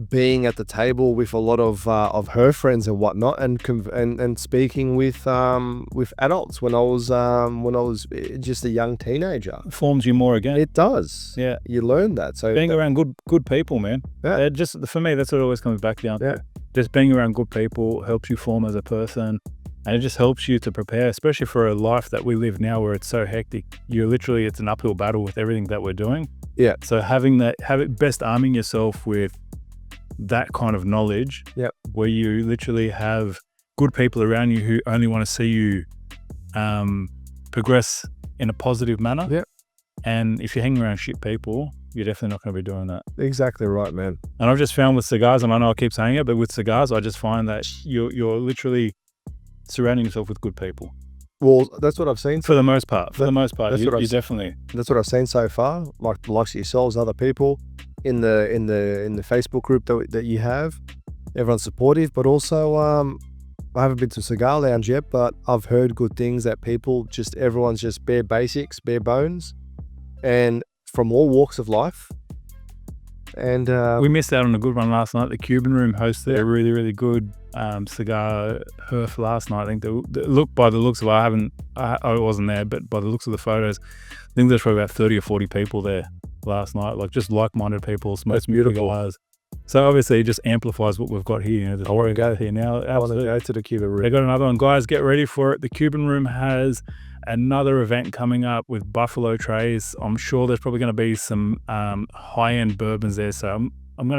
being at the table with a lot of her friends and whatnot, and speaking with adults when I was just a young teenager. It forms you more again. It does. Yeah, you learn that. So being around good people, man. Yeah. Just for me, that's what it always comes back down to. Just being around good people helps you form as a person, and it just helps you to prepare, especially for a life that we live now where it's so hectic. It's an uphill battle with everything that we're doing. Yeah. So best arming yourself with that kind of knowledge, where you literally have good people around you who only want to see you progress in a positive manner. And if you're hanging around shit people, you're definitely not going to be doing that. Exactly right, man. And I've just found with cigars, and I know I keep saying it, but with cigars, I just find that you're literally surrounding yourself with good people. Well, that's what I've seen. For the most part. That's Definitely. That's what I've seen so far. Like the likes of yourselves, other people in the Facebook group that you have. Everyone's supportive, but also I haven't been to a cigar lounge yet, but I've heard good things that everyone's just bare basics, bare bones, and from all walks of life. And we missed out on a good one last night. The Cuban Room hosted a really, really good cigar herf last night. I think by the looks of it, I wasn't there, but by the looks of the photos, I think there's probably about 30 or 40 people there last night, like just like-minded people, smoking cigars. So obviously it just amplifies what we've got here. I want to go here now. I want to go to the Cuban Room. They got another one. Guys, get ready for it. The Cuban Room has another event coming up with buffalo trays. I'm sure there's probably going to be some high-end bourbons there. So I'm not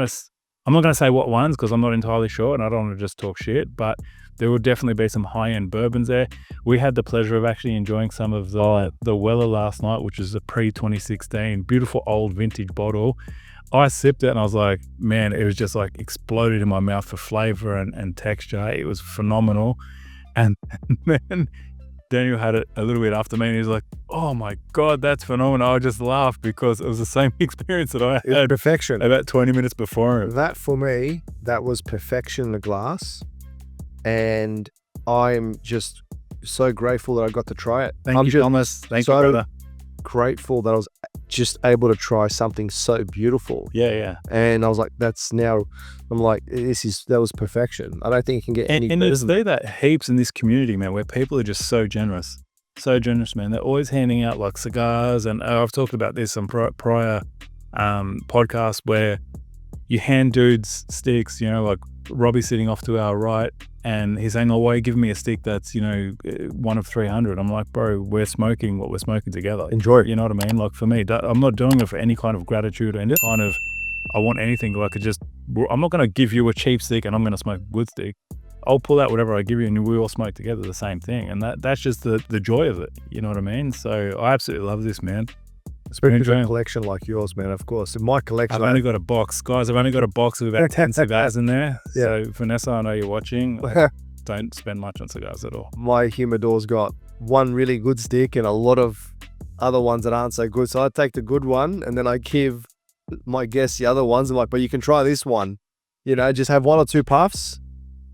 going to say what ones because I'm not entirely sure and I don't want to just talk shit, but there will definitely be some high-end bourbons there. We had the pleasure of actually enjoying some of the Weller last night, which is a pre-2016, beautiful old vintage bottle. I sipped it and I was like, man, it was just like exploded in my mouth for flavor and texture. It was phenomenal. And then Daniel had it a little bit after me and he was like, oh my God, that's phenomenal. I just laughed because it was the same experience that I had perfection about 20 minutes before. That for me, that was perfection in the glass. And I'm just so grateful that I got to try it. Thank you, Thomas. Thank you, brother. Grateful that I was just able to try something so beautiful. Yeah. And I was like, that was perfection. I don't think you can get any better. And you see that heaps in this community, man, where people are just so generous, man. They're always handing out like cigars, and I've talked about this on prior podcasts where you hand dudes sticks, like Robbie sitting off to our right, and he's saying, oh, why are you giving me a stick that's, one of 300? I'm like, bro, we're smoking what we're smoking together. Enjoy it. You know what I mean? Like for me, I'm not doing it for any kind of gratitude or any kind of, I want anything. Like I'm not going to give you a cheap stick and I'm going to smoke a good stick. I'll pull out whatever I give you and we all smoke together the same thing. And that's just the joy of it. You know what I mean? So I absolutely love this, man. Especially a collection like yours, man, of course. In my collection, I've only got a box. Guys, I've only got a box with about 10 cigars in there. Yeah. So, Vanessa, I know you're watching. Don't spend much on cigars at all. My humidor's got one really good stick and a lot of other ones that aren't so good. So I take the good one and then I give my guests the other ones. I'm like, but you can try this one. Just have one or two puffs.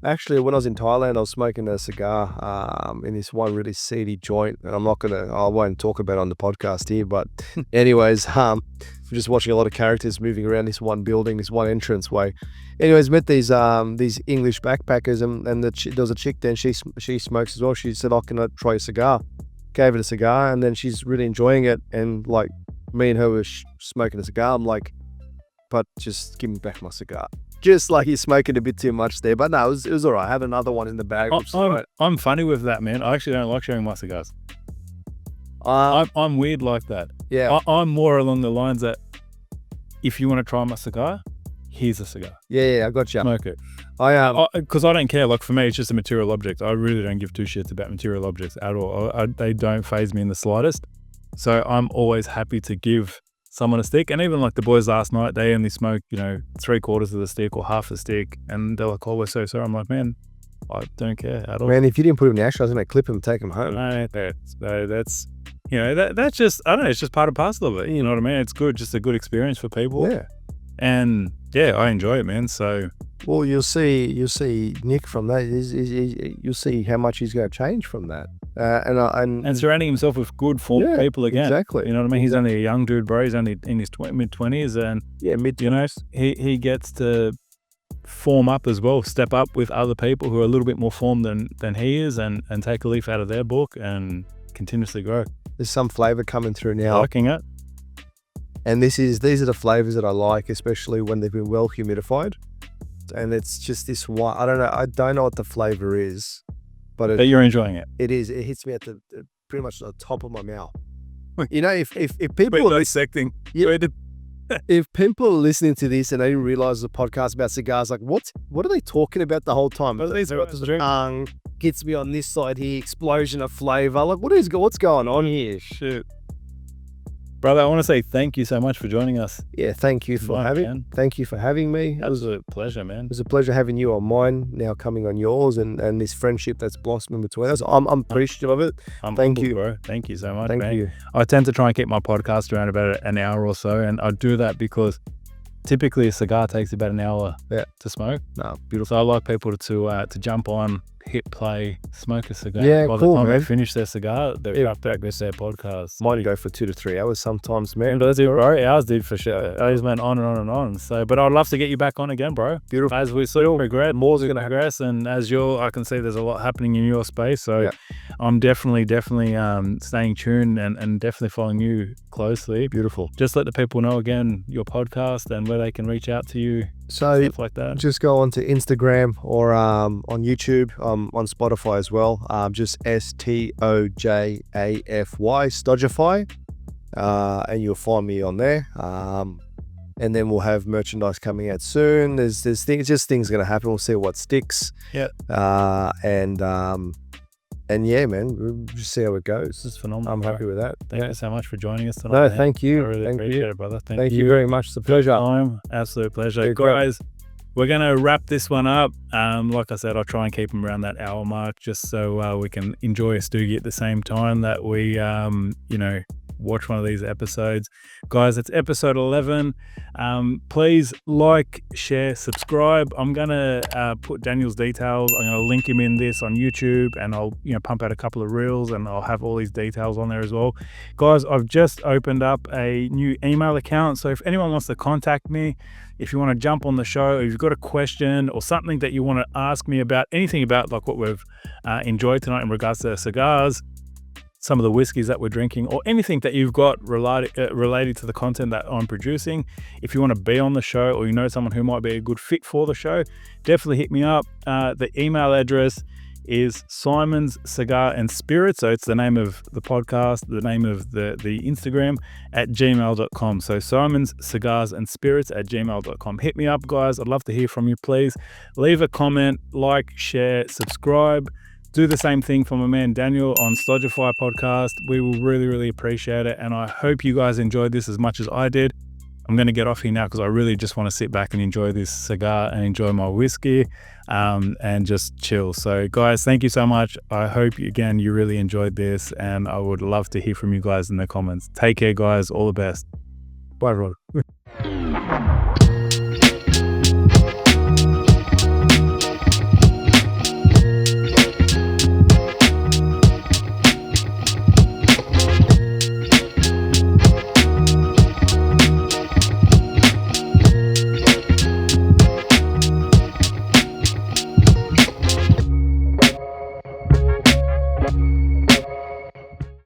Actually, when I was in Thailand, I was smoking a cigar in this one really seedy joint, and I won't talk about it on the podcast here, but anyways, I'm just watching a lot of characters moving around this one building, this one entrance way. Anyways, met these English backpackers, and there was a chick there, and she smokes as well. She said, "Oh, can I try a cigar?" Gave it a cigar, and then she's really enjoying it, and like me and her were smoking a cigar. I'm like, but just give me back my cigar. Just like he's smoking a bit too much there. But no, it was all right. I have another one in the bag. I'm funny with that, man. I actually don't like sharing my cigars. I'm weird like that. Yeah. I'm more along the lines that if you want to try my cigar, here's a cigar. Yeah, I got you. Smoke it. Because I don't care. Like for me, it's just a material object. I really don't give two shits about material objects at all. They don't faze me in the slightest. So I'm always happy to give someone a stick. And even like the boys last night, they only smoked, 3/4 of the stick or half a stick. And they're like, oh, we're so sorry. I'm like, man, I don't care at all. Man, if you didn't put him in the ash, I was going to clip him and take him home. No, that's that's just, I don't know, it's just part and parcel of it. You know what I mean? It's good, just a good experience for people. Yeah. And yeah, I enjoy it, man. So. Well, you'll see Nick from that. You'll see how much he's going to change from that. And surrounding himself with good form people again. Exactly. You know what I mean? He's only a young dude, bro. He's only in his mid-20s, and he gets to form up as well, step up with other people who are a little bit more formed than he is, and take a leaf out of their book and continuously grow. There's some flavor coming through now. Liking it. And these are the flavors that I like, especially when they've been well humidified. And it's just this one. I don't know what the flavor is, but you're enjoying it. It is. It hits me at the pretty much the top of my mouth. If people dissecting, if people are listening to this and they didn't realize the podcast about cigars, like what are they talking about the whole time? Tongue gets me on this side here, explosion of flavor. Like what's going on here? Shit. Brother, I want to say thank you so much for joining us. Yeah, thank you for having me. Absolute pleasure, man. It was a pleasure having you on mine, now coming on yours, and this friendship that's blossoming between us. I'm appreciative of it. Thank you, bro. Thank you so much, Thank man. you. I tend to try and keep my podcast around about an hour or so, and I do that because typically a cigar takes about an hour to smoke. No, beautiful. So I like people to jump on, hit play, smoke a cigar. Yeah, By cool, the time man. they finish their cigar, they're up back with their podcast. Mine go for 2 to 3 hours sometimes, man. That's it, bro. Ours did for sure. Ours went on and on and on. So, but I'd love to get you back on again, bro. Beautiful. As we sort of progress, more's going to progress, and as I can see there's a lot happening in your space. So, I'm definitely staying tuned and definitely following you closely. Beautiful. Just let the people know again your podcast and where they can reach out to you. So Stuff like that. just go onto Instagram or on YouTube, on Spotify as well. Just STOJAFY, Stodgify, and you'll find me on there. And then we'll have merchandise coming out soon. There's things going to happen. We'll see what sticks. Yeah. And yeah, man, we'll just see how it goes. This is phenomenal. I'm happy with that. Thank you so much for joining us tonight. No, man. thank you. I really appreciate it, brother. Thank you very much. It's a pleasure. Absolute pleasure. Yeah, great. Guys, we're going to wrap this one up. Like I said, I'll try and keep them around that hour mark just so we can enjoy a stoogie at the same time that we, watch one of these episodes. Guys, it's episode 11. Please like, share, subscribe. I'm going to put Daniel's details. I'm going to link him in this on YouTube, and I'll pump out a couple of reels, and I'll have all these details on there as well. Guys, I've just opened up a new email account, so if anyone wants to contact me, if you want to jump on the show, if you've got a question or something that you want to ask me about, anything about like what we've enjoyed tonight in regards to cigars, some of the whiskeys that we're drinking, or anything that you've got related to the content that I'm producing. If you want to be on the show, or you know someone who might be a good fit for the show, definitely hit me up. The email address is Simon's Cigar and Spirits. So it's the name of the podcast, the name of the Instagram at gmail.com. So Simon's Cigars and Spirits at gmail.com. Hit me up, guys. I'd love to hear from you. Please leave a comment, like, share, subscribe. Do the same thing for my man Daniel on Stodgify podcast. We will really, really appreciate it. And I hope you guys enjoyed this as much as I did. I'm going to get off here now because I really just want to sit back and enjoy this cigar and enjoy my whiskey and just chill. So guys, thank you so much. I hope, again, you really enjoyed this, and I would love to hear from you guys in the comments. Take care, guys. All the best. Bye, Rod.